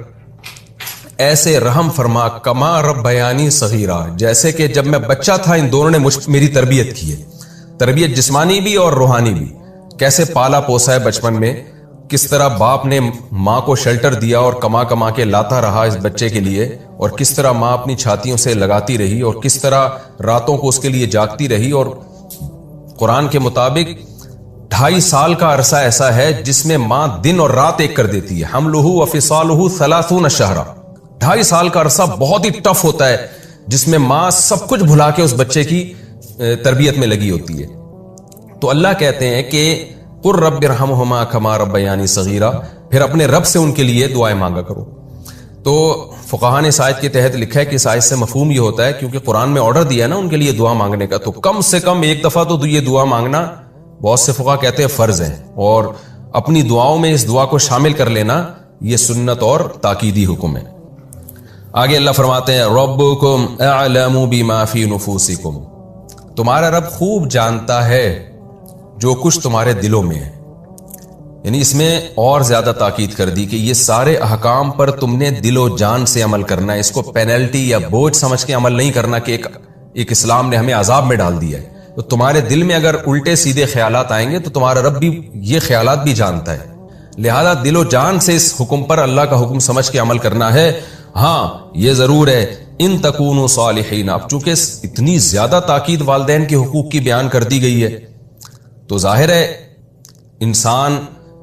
ایسے رحم فرما، کما رب بیانی صغیرہ، جیسے کہ جب میں بچہ تھا ان دونوں نے میری تربیت کی ہے، تربیت جسمانی بھی اور روحانی بھی. کیسے پالا پوسا ہے بچپن میں، کس طرح باپ نے ماں کو شیلٹر دیا اور کما کے لاتا رہا اس بچے کے لیے، اور کس طرح ماں اپنی چھاتیوں سے لگاتی رہی اور کس طرح راتوں کو اس کے لیے جاگتی رہی. اور قرآن کے مطابق 2.5 سال کا عرصہ ایسا ہے جس میں ماں دن اور رات ایک کر دیتی ہے. حملہ وفصالہ 30 شہرا، 2.5 سال کا عرصہ بہت ہی ٹف ہوتا ہے جس میں ماں سب کچھ بھلا کے اس بچے کی تربیت میں لگی ہوتی ہے. تو اللہ کہتے ہیں کہ قر رب ارحمہما کما ربیانی صغیرہ، پھر اپنے رب سے ان کے لیے دعائیں مانگا کرو. تو فقہاء نے اس آیت کے تحت لکھا ہے کہ اس آیت سے مفہوم یہ ہوتا ہے، کیونکہ قرآن میں آرڈر دیا نا ان کے لیے دعا مانگنے کا، تو کم سے کم ایک دفعہ تو یہ دعا مانگنا بہت سے فقہاء کہتے ہیں فرض ہے، اور اپنی دعاؤں میں اس دعا کو شامل کر لینا یہ سنت اور تاکیدی حکم ہے. آگے اللہ فرماتے ہیں ربکم اعلم بما فی نفوسکم، تمہارا رب خوب جانتا ہے جو کچھ تمہارے دلوں میں ہے. یعنی اس میں اور زیادہ تاکید کر دی کہ یہ سارے احکام پر تم نے دل و جان سے عمل کرنا ہے. اس کو پینلٹی یا بوجھ سمجھ کے عمل نہیں کرنا کہ ایک اسلام نے ہمیں عذاب میں ڈال دیا ہے. تو تمہارے دل میں اگر الٹے سیدھے خیالات آئیں گے تو تمہارا رب بھی یہ خیالات بھی جانتا ہے، لہذا دل و جان سے اس حکم پر اللہ کا حکم سمجھ کے عمل کرنا ہے. ہاں یہ ضرور ہے ان تکونوا صالحین. اب چونکہ اتنی زیادہ تاکید والدین کے حقوق کی بیان کر دی گئی ہے تو ظاہر ہے انسان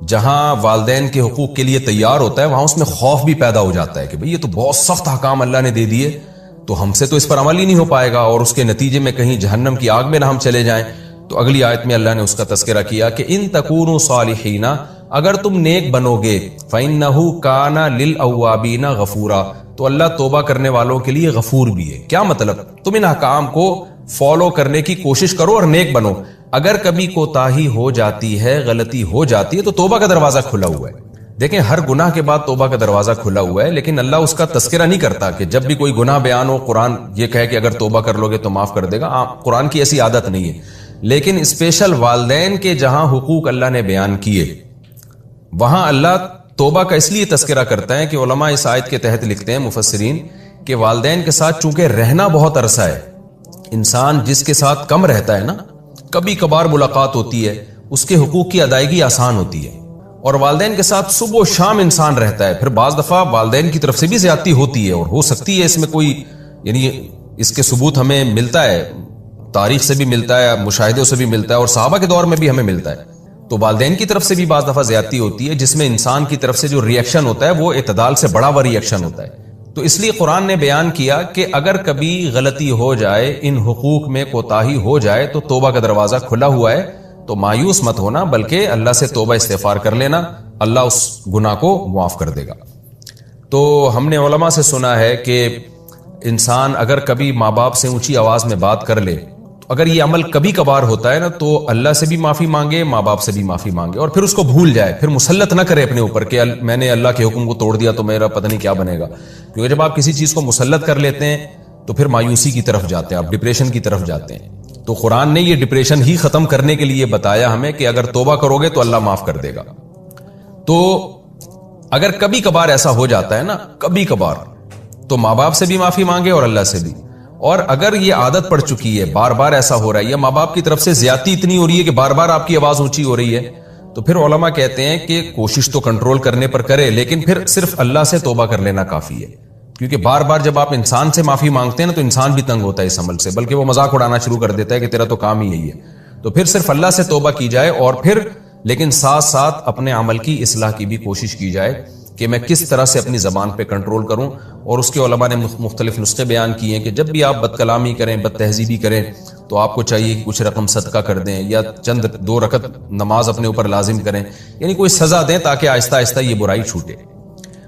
جہاں والدین کے حقوق کے لیے تیار ہوتا ہے وہاں اس میں خوف بھی پیدا ہو جاتا ہے کہ بھئی یہ تو بہت سخت احکام اللہ نے دے دیے تو ہم سے تو اس پر عمل ہی نہیں ہو پائے گا اور اس کے نتیجے میں کہیں جہنم کی آگ میں نہ ہم چلے جائیں. تو اگلی آیت میں اللہ نے اس کا تذکرہ کیا کہ ان تکونوا صالحین, اگر تم نیک بنو گے, فإنہ کان للأوابین غفورا, تو اللہ توبہ کرنے والوں کے لیے غفور بھی ہے. کیا مطلب؟ تم ان احکام کو فالو کرنے کی کوشش کرو اور نیک بنو. اگر کبھی کوتاہی ہو جاتی ہے, غلطی ہو جاتی ہے, تو توبہ کا دروازہ کھلا ہوا ہے. دیکھیں ہر گناہ کے بعد توبہ کا دروازہ کھلا ہوا ہے, لیکن اللہ اس کا تذکرہ نہیں کرتا کہ جب بھی کوئی گناہ بیان ہو قرآن یہ کہے کہ اگر توبہ کر لو گے تو معاف کر دے گا. قرآن کی ایسی عادت نہیں ہے. لیکن اسپیشل والدین کے جہاں حقوق اللہ نے بیان کیے وہاں اللہ توبہ کا اس لیے تذکرہ کرتا ہے کہ علماء اس آیت کے تحت لکھتے ہیں مفسرین کہ والدین کے ساتھ چونکہ رہنا بہت عرصہ ہے, انسان جس کے ساتھ کم رہتا ہے نا, کبھی کبھار ملاقات ہوتی ہے, اس کے حقوق کی ادائیگی آسان ہوتی ہے. اور والدین کے ساتھ صبح و شام انسان رہتا ہے, پھر بعض دفعہ والدین کی طرف سے بھی زیادتی ہوتی ہے اور ہو سکتی ہے اس میں کوئی یعنی اس کے ثبوت ہمیں ملتا ہے, تاریخ سے بھی ملتا ہے, مشاہدوں سے بھی ملتا ہے, اور صحابہ کے دور میں بھی ہمیں ملتا ہے. تو والدین کی طرف سے بھی بعض دفعہ زیادتی ہوتی ہے جس میں انسان کی طرف سے جو ری ایکشن ہوتا ہے وہ اعتدال سے بڑا ہوا ری ایکشن ہوتا ہے. تو اس لیے قرآن نے بیان کیا کہ اگر کبھی غلطی ہو جائے, ان حقوق میں کوتاہی ہو جائے تو توبہ کا دروازہ کھلا ہوا ہے, تو مایوس مت ہونا بلکہ اللہ سے توبہ استغفار کر لینا, اللہ اس گناہ کو معاف کر دے گا. تو ہم نے علماء سے سنا ہے کہ انسان اگر کبھی ماں باپ سے اونچی آواز میں بات کر لے, اگر یہ عمل کبھی کبھار ہوتا ہے نا, تو اللہ سے بھی معافی مانگے, ماں باپ سے بھی معافی مانگے, اور پھر اس کو بھول جائے, پھر مسلط نہ کرے اپنے اوپر کہ میں نے اللہ کے حکم کو توڑ دیا تو میرا پتہ نہیں کیا بنے گا. کیونکہ جب آپ کسی چیز کو مسلط کر لیتے ہیں تو پھر مایوسی کی طرف جاتے ہیں, آپ ڈپریشن کی طرف جاتے ہیں. تو قرآن نے یہ ڈپریشن ہی ختم کرنے کے لیے بتایا ہمیں کہ اگر توبہ کرو گے تو اللہ معاف کر دے گا. تو اگر کبھی کبھار ایسا ہو جاتا ہے نا, کبھی کبھار, تو ماں باپ سے بھی معافی مانگے اور اللہ سے بھی. اور اگر یہ عادت پڑ چکی ہے, بار بار ایسا ہو رہا ہے, یا ماں باپ کی طرف سے زیادتی اتنی ہو رہی ہے کہ بار بار آپ کی آواز اونچی ہو رہی ہے, تو پھر علماء کہتے ہیں کہ کوشش تو کنٹرول کرنے پر کرے, لیکن پھر صرف اللہ سے توبہ کر لینا کافی ہے. کیونکہ بار بار جب آپ انسان سے معافی مانگتے ہیں نا تو انسان بھی تنگ ہوتا ہے اس عمل سے, بلکہ وہ مذاق اڑانا شروع کر دیتا ہے کہ تیرا تو کام ہی یہی ہے. تو پھر صرف اللہ سے توبہ کی جائے, اور پھر لیکن ساتھ ساتھ اپنے عمل کی اصلاح کی بھی کوشش کی جائے کہ میں کس طرح سے اپنی زبان پہ کنٹرول کروں. اور اس کے علماء نے مختلف نسخے بیان کیے ہیں کہ جب بھی آپ بد کلامی کریں, بد تہذیبی کریں, تو آپ کو چاہیے کہ کچھ رقم صدقہ کر دیں یا چند 2 رکعت نماز اپنے اوپر لازم کریں, یعنی کوئی سزا دیں تاکہ آہستہ آہستہ یہ برائی چھوٹے.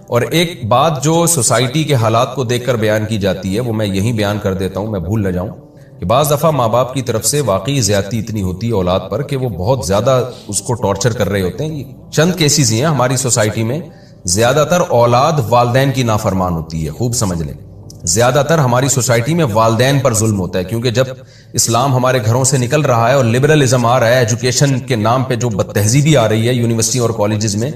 اور ایک بات جو سوسائٹی کے حالات کو دیکھ کر بیان کی جاتی ہے وہ میں یہی بیان کر دیتا ہوں, میں بھول نہ جاؤں, کہ بعض دفعہ ماں باپ کی طرف سے واقعی زیادتی اتنی ہوتی ہے اولاد پر کہ وہ بہت زیادہ اس کو ٹارچر کر رہے ہوتے ہیں. چند کیسز ہی ہیں ہماری سوسائٹی میں, زیادہ تر اولاد والدین کی نافرمان ہوتی ہے. خوب سمجھ لیں, زیادہ تر ہماری سوسائٹی میں والدین پر ظلم ہوتا ہے, کیونکہ جب اسلام ہمارے گھروں سے نکل رہا ہے اور لبرلزم آ رہا ہے, ایجوکیشن کے نام پہ جو بد تہذیبی آ رہی ہے یونیورسٹی اور کالجز میں,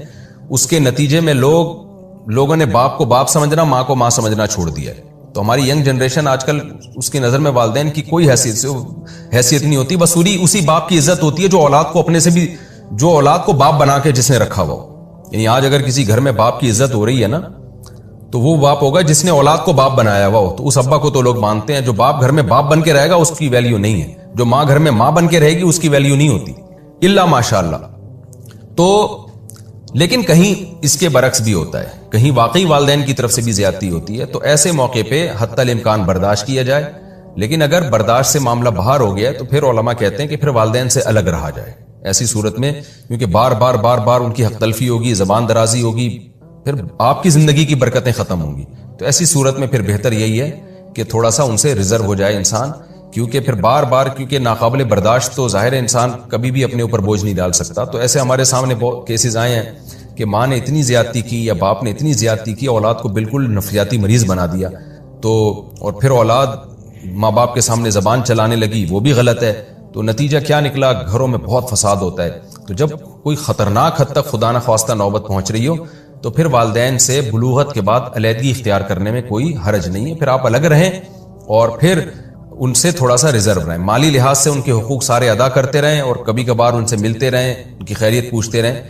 اس کے نتیجے میں لوگوں نے باپ کو باپ سمجھنا, ماں کو ماں سمجھنا چھوڑ دیا ہے. تو ہماری ینگ جنریشن آج کل اس کی نظر میں والدین کی کوئی حیثیت نہیں ہوتی, بس اسی باپ کی عزت ہوتی ہے جو اولاد کو اپنے سے بھی, جو اولاد کو باپ بنا کے جس نے رکھا ہوا. یعنی آج اگر کسی گھر میں باپ کی عزت ہو رہی ہے نا, تو وہ باپ ہوگا جس نے اولاد کو باپ بنایا ہوا ہو. تو اس ابا کو تو لوگ مانتے ہیں, جو باپ گھر میں باپ بن کے رہے گا اس کی ویلیو نہیں ہے, جو ماں گھر میں ماں بن کے رہے گی اس کی ویلیو نہیں ہوتی, الا ماشاءاللہ. تو لیکن کہیں اس کے برعکس بھی ہوتا ہے, کہیں واقعی والدین کی طرف سے بھی زیادتی ہوتی ہے. تو ایسے موقع پہ حتی الامکان برداشت کیا جائے, لیکن اگر برداشت سے معاملہ باہر ہو گیا تو پھر علماء کہتے ہیں کہ پھر والدین سے الگ رہا جائے. ایسی صورت میں کیونکہ بار بار ان کی حق تلفی ہوگی, زبان درازی ہوگی, پھر آپ کی زندگی کی برکتیں ختم ہوں گی. تو ایسی صورت میں پھر بہتر یہی ہے کہ تھوڑا سا ان سے ریزرو ہو جائے انسان, کیونکہ پھر بار کیونکہ ناقابل برداشت تو ظاہر انسان کبھی بھی اپنے اوپر بوجھ نہیں ڈال سکتا. تو ایسے ہمارے سامنے بہت کیسز آئے ہیں کہ ماں نے اتنی زیادتی کی یا باپ نے اتنی زیادتی کی, اولاد کو بالکل نفسیاتی مریض بنا دیا. تو اور پھر اولاد ماں باپ کے سامنے زبان چلانے لگی, وہ بھی غلط ہے. تو نتیجہ کیا نکلا, گھروں میں بہت فساد ہوتا ہے. تو جب کوئی خطرناک حد تک خدا نہ خواستہ نوبت پہنچ رہی ہو تو پھر والدین سے بلوغت کے بعد علیحدگی اختیار کرنے میں کوئی حرج نہیں ہے. پھر آپ الگ رہیں اور پھر ان سے تھوڑا سا ریزرو رہیں, مالی لحاظ سے ان کے حقوق سارے ادا کرتے رہیں, اور کبھی کبھار ان سے ملتے رہیں, ان کی خیریت پوچھتے رہیں,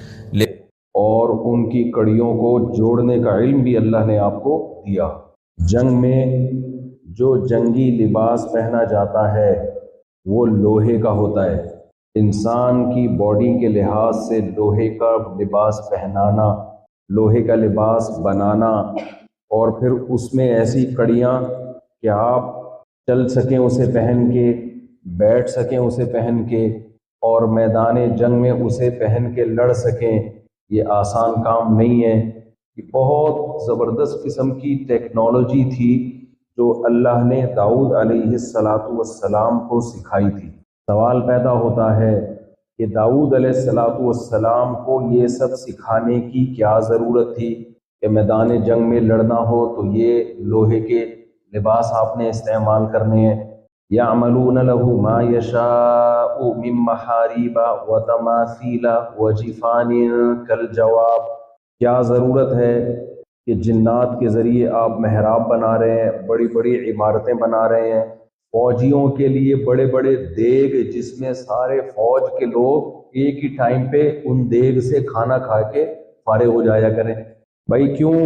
اور ان کی کڑیوں کو جوڑنے کا علم بھی اللہ نے آپ کو دیا. جنگ میں جو جنگی لباس پہنا جاتا ہے وہ لوہے کا ہوتا ہے۔ انسان کی باڈی کے لحاظ سے لوہے کا لباس پہنانا، لوہے کا لباس بنانا، اور پھر اس میں ایسی کڑیاں کہ آپ چل سکیں اسے پہن کے، بیٹھ سکیں اسے پہن کے، اور میدان جنگ میں اسے پہن کے لڑ سکیں، یہ آسان کام نہیں ہے۔ یہ بہت زبردست قسم کی ٹیکنالوجی تھی جو اللہ نے داؤد علیہ السلام کو سکھائی تھی۔ سوال پیدا ہوتا ہے کہ داؤد علیہ السلام کو یہ سب سکھانے کی کیا ضرورت تھی کہ میدان جنگ میں لڑنا ہو تو یہ لوہے کے لباس آپ نے استعمال کرنے ہیں۔ یعملون له ما یشاء من محاریب وتماثیل وجفان کالجواب، کیا ضرورت ہے کہ جنات کے ذریعے آپ محراب بنا رہے ہیں، بڑی بڑی عمارتیں بنا رہے ہیں، فوجیوں کے لیے بڑے بڑے دیگ جس میں سارے فوج کے لوگ ایک ہی ٹائم پہ ان دیگ سے کھانا کھا کے فارغ ہو جایا کریں۔ بھائی کیوں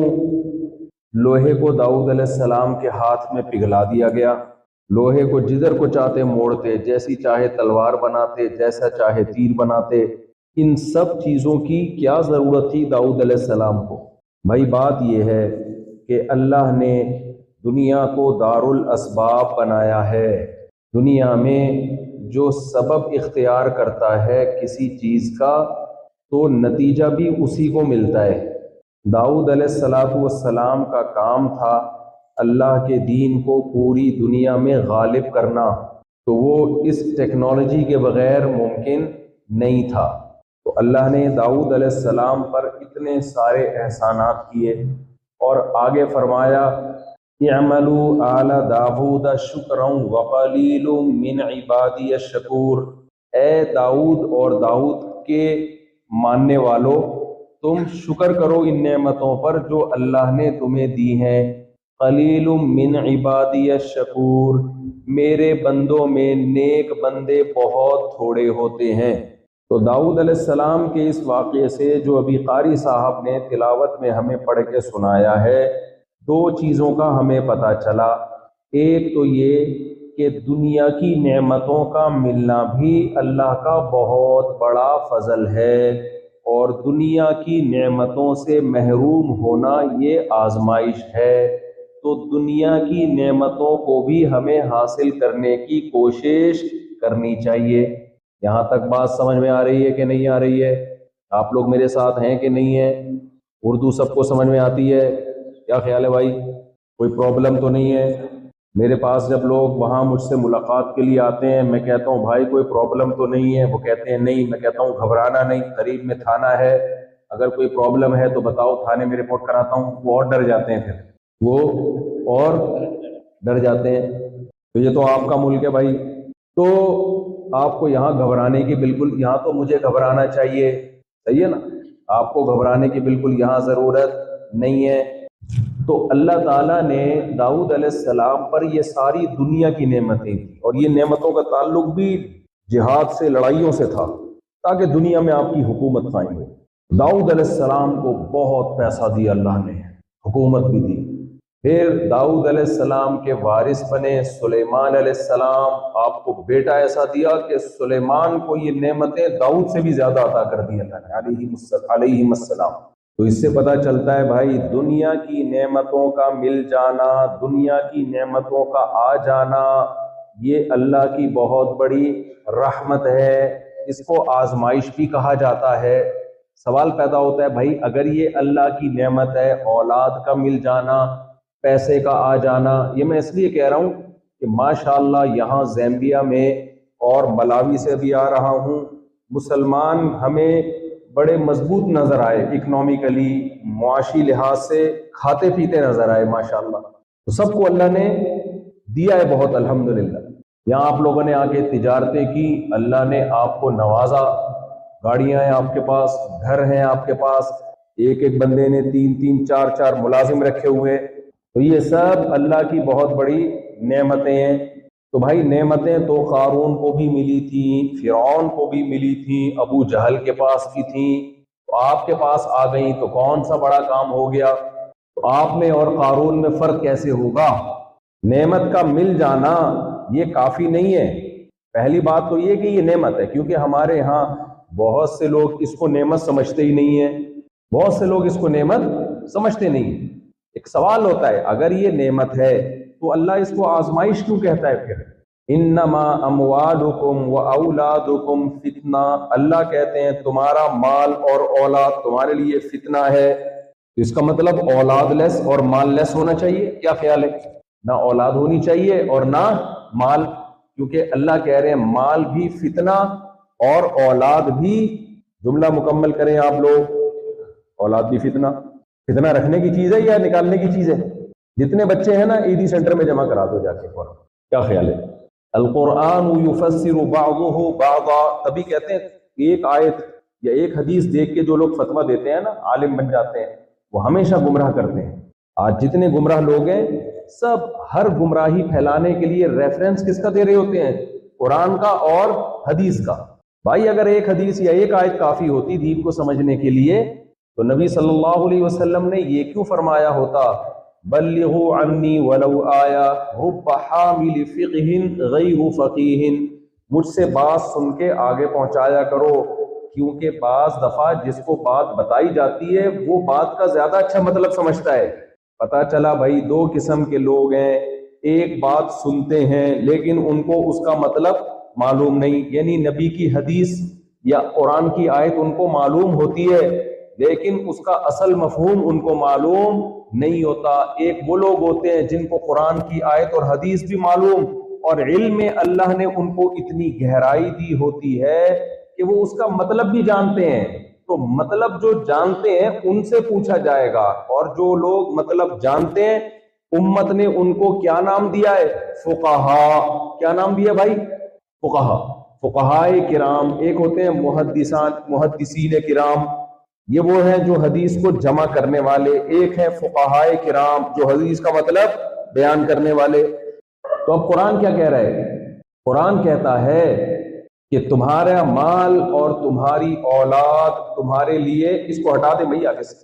لوہے کو داؤد علیہ السلام کے ہاتھ میں پگھلا دیا گیا؟ لوہے کو جدھر کو چاہتے موڑتے، جیسی چاہے تلوار بناتے، جیسا چاہے تیر بناتے۔ ان سب چیزوں کی کیا ضرورت تھی داؤد علیہ السلام کو؟ بھائی بات یہ ہے کہ اللہ نے دنیا کو دار الاسباب بنایا ہے۔ دنیا میں جو سبب اختیار کرتا ہے کسی چیز کا تو نتیجہ بھی اسی کو ملتا ہے۔ داؤد علیہ السلام کا کام تھا اللہ کے دین کو پوری دنیا میں غالب کرنا، تو وہ اس ٹیکنالوجی کے بغیر ممکن نہیں تھا۔ تو اللہ نے داؤد علیہ السلام پر اتنے سارے احسانات کیے، اور آگے فرمایا اعملوا آل داؤد شکرا وقلیل من عبادی الشکور، اے داؤد اور داؤد کے ماننے والو، تم شکر کرو ان نعمتوں پر جو اللہ نے تمہیں دی ہیں۔ قلیل من عبادی الشکور، میرے بندوں میں نیک بندے بہت تھوڑے ہوتے ہیں۔ تو داؤد علیہ السلام کے اس واقعے سے جو ابھی قاری صاحب نے تلاوت میں ہمیں پڑھ کے سنایا ہے، دو چیزوں کا ہمیں پتہ چلا۔ ایک تو یہ کہ دنیا کی نعمتوں کا ملنا بھی اللہ کا بہت بڑا فضل ہے، اور دنیا کی نعمتوں سے محروم ہونا یہ آزمائش ہے۔ تو دنیا کی نعمتوں کو بھی ہمیں حاصل کرنے کی کوشش کرنی چاہیے۔ یہاں تک بات سمجھ میں آ رہی ہے کہ نہیں آ رہی ہے؟ آپ لوگ میرے ساتھ ہیں کہ نہیں ہیں؟ اردو سب کو سمجھ میں آتی ہے؟ کیا خیال ہے بھائی؟ کوئی پرابلم تو نہیں ہے؟ میرے پاس جب لوگ وہاں مجھ سے ملاقات کے لیے آتے ہیں، میں کہتا ہوں بھائی کوئی پرابلم تو نہیں ہے؟ وہ کہتے ہیں نہیں۔ میں کہتا ہوں گھبرانا نہیں، قریب میں تھانہ ہے، اگر کوئی پرابلم ہے تو بتاؤ، تھانے میں رپورٹ کراتا ہوں۔ وہ اور ڈر جاتے ہیں، پھر وہ اور ڈر جاتے ہیں۔ تو یہ تو آپ کا ملک ہے بھائی، تو آپ کو یہاں گھبرانے کی بالکل، یہاں تو مجھے گھبرانا چاہیے، صحیح ہے نا؟ آپ کو گھبرانے کی بالکل یہاں ضرورت نہیں ہے۔ تو اللہ تعالیٰ نے داؤد علیہ السلام پر یہ ساری دنیا کی نعمتیں تھیں، اور یہ نعمتوں کا تعلق بھی جہاد سے، لڑائیوں سے تھا، تاکہ دنیا میں آپ کی حکومت قائم ہو۔ داؤد علیہ السلام کو بہت پیسہ دیا اللہ نے، حکومت بھی دی۔ پھر داؤد علیہ السلام کے وارث بنے سلیمان علیہ السلام، آپ کو بیٹا ایسا دیا کہ سلیمان کو یہ نعمتیں داؤد سے بھی زیادہ عطا کر دی اللہ نے علیہ السلام۔ تو اس سے پتہ چلتا ہے بھائی دنیا کی نعمتوں کا مل جانا، دنیا کی نعمتوں کا آ جانا، یہ اللہ کی بہت بڑی رحمت ہے۔ اس کو آزمائش بھی کہا جاتا ہے۔ سوال پیدا ہوتا ہے بھائی اگر یہ اللہ کی نعمت ہے، اولاد کا مل جانا، پیسے کا آ جانا، یہ میں اس لیے کہہ رہا ہوں کہ ماشاءاللہ یہاں زیمبیا میں اور ملاوی سے بھی آ رہا ہوں، مسلمان ہمیں بڑے مضبوط نظر آئے، اکنامکلی، معاشی لحاظ سے کھاتے پیتے نظر آئے ماشاءاللہ۔ تو سب کو اللہ نے دیا ہے بہت، الحمدللہ۔ یہاں آپ لوگوں نے آ کے تجارتیں کی، اللہ نے آپ کو نوازا، گاڑیاں ہیں آپ کے پاس، گھر ہیں آپ کے پاس، ایک ایک بندے نے 3 4 4 ملازم رکھے ہوئے، تو یہ سب اللہ کی بہت بڑی نعمتیں ہیں۔ تو بھائی نعمتیں تو قارون کو بھی ملی تھیں، فرعون کو بھی ملی تھیں، ابو جہل کے پاس بھی تھیں، تو آپ کے پاس آ گئیں تو کون سا بڑا کام ہو گیا؟ تو آپ میں اور قارون میں فرق کیسے ہوگا؟ نعمت کا مل جانا یہ کافی نہیں ہے. پہلی بات تو یہ کہ یہ نعمت ہے، کیونکہ ہمارے ہاں بہت سے لوگ اس کو نعمت سمجھتے ہی نہیں ہیں. بہت سے لوگ اس کو نعمت سمجھتے نہیں ہیں. ایک سوال ہوتا ہے، اگر یہ نعمت ہے تو اللہ اس کو آزمائش کیوں کہتا ہے پھر؟ انما اموالکم و اولادکم فتنہ، اللہ کہتے ہیں تمہارا مال اور اولاد تمہارے لیے فتنہ ہے. تو اس کا مطلب اولاد لیس اور مال لیس ہونا چاہیے. کیا خیال ہے؟ نہ اولاد ہونی چاہیے اور نہ مال، کیونکہ اللہ کہہ رہے ہیں مال بھی فتنہ اور اولاد بھی. جملہ مکمل کریں آپ لوگ. اولاد بھی فتنہ. فتنہ رکھنے کی چیز ہے یا نکالنے کی چیز ہے؟ جتنے بچے ہیں نا عیدی سینٹر میں جمع کرا دو جا کے فوراً. کیا خیال ہے؟ القرآن یفسر بعضہ بعضا، تبھی کہتے ہیں ایک آیت یا ایک حدیث دیکھ کے جو لوگ فتویٰ دیتے ہیں نا، عالم بن جاتے ہیں، وہ ہمیشہ گمراہ کرتے ہیں. آج جتنے گمراہ لوگ ہیں سب ہر گمراہی پھیلانے کے لیے ریفرنس کس کا دے رہے ہوتے ہیں؟ قرآن کا اور حدیث کا. بھائی اگر ایک حدیث یا ایک آیت کافی ہوتی دین کو سمجھنے کے لیے تو نبی صلی اللہ علیہ وسلم نے یہ کیوں فرمایا ہوتا؟ بلغوا عنی ولو آیا رب حامل فقہ غیر فقیہ، مجھ سے بات سن کے آگے پہنچایا کرو، کیونکہ بعض دفعہ جس کو بات بتائی جاتی ہے وہ بات کا زیادہ اچھا مطلب سمجھتا ہے. پتا چلا بھائی دو قسم کے لوگ ہیں، ایک بات سنتے ہیں لیکن ان کو اس کا مطلب معلوم نہیں، یعنی نبی کی حدیث یا قرآن کی آیت ان کو معلوم ہوتی ہے لیکن اس کا اصل مفہوم ان کو معلوم نہیں ہوتا. ایک وہ لوگ ہوتے ہیں جن کو قرآن کی آیت اور حدیث بھی معلوم اور علم میں اللہ نے ان کو اتنی گہرائی دی ہوتی ہے کہ وہ اس کا مطلب بھی جانتے ہیں. تو مطلب جو جانتے ہیں ان سے پوچھا جائے گا، اور جو لوگ مطلب جانتے ہیں امت نے ان کو کیا نام دیا ہے؟ فقہا. کیا نام دیا بھائی؟ فقہا. فقہائے کرام. ایک ہوتے ہیں محدثین کرام، یہ وہ ہیں جو حدیث کو جمع کرنے والے. ایک ہے فقہائے کرام جو حدیث کا مطلب بیان کرنے والے. تو اب قرآن کیا کہہ رہا ہے؟ قرآن کہتا ہے کہ تمہارا مال اور تمہاری اولاد تمہارے لیے، اس کو ہٹا دے بھائی آگے سے،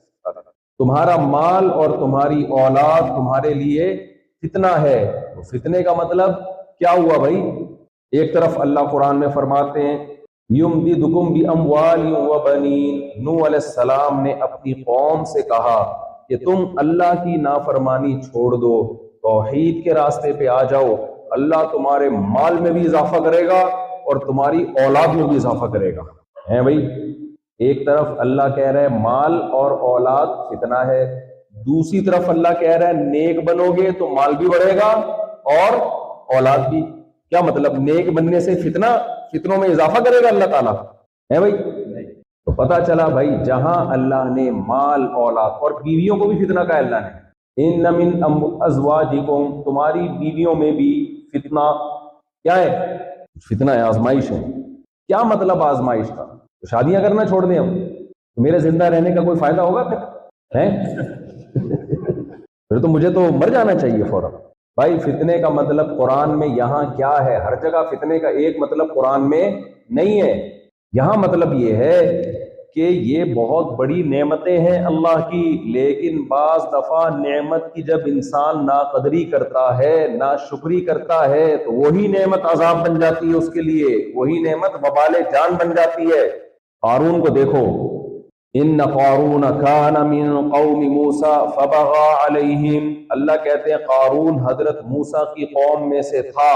تمہارا مال اور تمہاری اولاد تمہارے لیے فتنہ ہے. تو فتنے کا مطلب کیا ہوا بھائی؟ ایک طرف اللہ قرآن میں فرماتے ہیں یمددکم باموال وبنین، نوح علیہ السلام نے اپنی قوم سے کہا کہ تم اللہ کی نافرمانی چھوڑ دو، توحید کے راستے پہ آ جاؤ، اللہ تمہارے مال میں بھی اضافہ کرے گا اور تمہاری اولاد میں بھی اضافہ کرے گا. ہیں بھائی، ایک طرف اللہ کہہ رہا ہے مال اور اولاد فتنہ ہے، دوسری طرف اللہ کہہ رہا ہے نیک بنو گے تو مال بھی بڑھے گا اور اولاد بھی. کیا مطلب؟ نیک بننے سے فتنوں میں اضافہ کرے گا اللہ تعالیٰ؟ ہے بھائی. تو پتا چلا بھائی جہاں اللہ نے مال اولاد اور بیویوں کو بھی فتنہ کہا اللہ نے، ان من ازواجکم، تمہاری بیویوں میں بھی فتنہ. کیا ہے؟ فتنہ ہے، آزمائش ہے. کیا مطلب آزمائش کا؟ تو شادیاں کرنا چھوڑ دیں ہم تو میرے زندہ رہنے کا کوئی فائدہ ہوگا پھر؟ پھر تو مجھے تو مر جانا چاہیے فوراً. بھائی فتنے کا مطلب قرآن میں یہاں کیا ہے؟ ہر جگہ فتنے کا ایک مطلب قرآن میں نہیں ہے. یہاں مطلب یہ ہے کہ یہ بہت بڑی نعمتیں ہیں اللہ کی، لیکن بعض دفعہ نعمت کی جب انسان ناقدری کرتا ہے، ناشکری کرتا ہے، تو وہی نعمت عذاب بن جاتی ہے اس کے لیے، وہی نعمت وبال جان بن جاتی ہے. قارون کو دیکھو، ان قارون کان من قوم موسیٰ فبغى علیہم، اللہ کہتے ہیں قارون حضرت موسیٰ کی قوم میں سے تھا.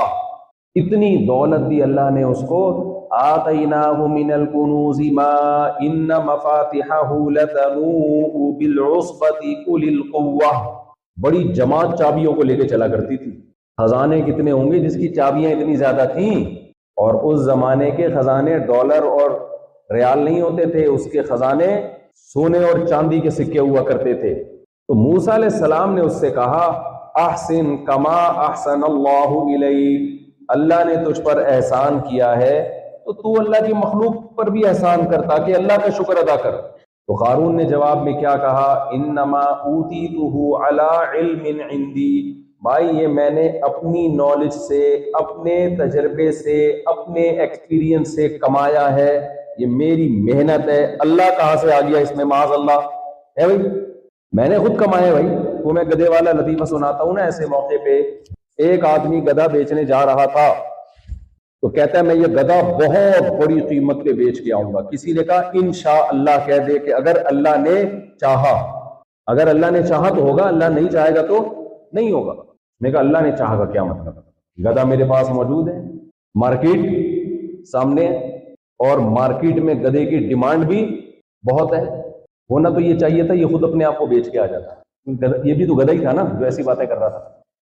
اتنی دولت دی اللہ نے اس کو. آتیناہ من الکنوز ما ان مفاتحہ لتنوء بالعصبۃ اولي القوہ، بڑی جماعت چابیوں کو لے کے چلا کرتی تھی. خزانے کتنے ہوں گے جس کی چابیاں اتنی زیادہ تھیں؟ اور اس زمانے کے خزانے ڈالر اور ریال نہیں ہوتے تھے، اس کے خزانے سونے اور چاندی کے سکے ہوا کرتے تھے. تو موسیٰ علیہ السلام نے اس سے کہا احسن کما احسن اللہ الیک، اللہ نے تجھ پر احسان کیا ہے تو تو اللہ کی مخلوق پر بھی احسان کر تاکہ اللہ کا شکر ادا کر. تو قارون نے جواب میں کیا کہا؟ انما اوتیتہ علی علم عندی، بھائی یہ میں نے اپنی نالج سے، اپنے تجربے سے، اپنے ایکسپیرینس سے کمایا ہے، یہ میری محنت ہے. اللہ کہاں سے آ گیا اس میں؟ معاذ اللہ ہے بھائی، میں نے خود کمایا بھائی. وہ میں گدھے والا لطیفہ سناتا ہوں نا ایسے موقع پہ. ایک آدمی گدھا بیچنے جا رہا تھا تو کہتا ہے میں یہ گدھا بہت بڑی قیمت پہ بیچ کے آؤں گا. کسی نے کہا انشاءاللہ کہہ دے کہ اگر اللہ نے چاہا. اگر اللہ نے چاہا تو ہوگا, اللہ نہیں چاہے گا تو نہیں ہوگا. میں کہا اللہ نے چاہا کا کیا مطلب ہے؟ گدھا میرے پاس موجود ہے, مارکیٹ سامنے ہے, اور مارکیٹ میں گدھے کی ڈیمانڈ بھی بہت ہے. ہونا تو یہ چاہیے تھا یہ خود اپنے آپ کو بیچ کے آ جاتا. یہ بھی تو گدھا ہی تھا نا جو ایسی باتیں کر رہا تھا.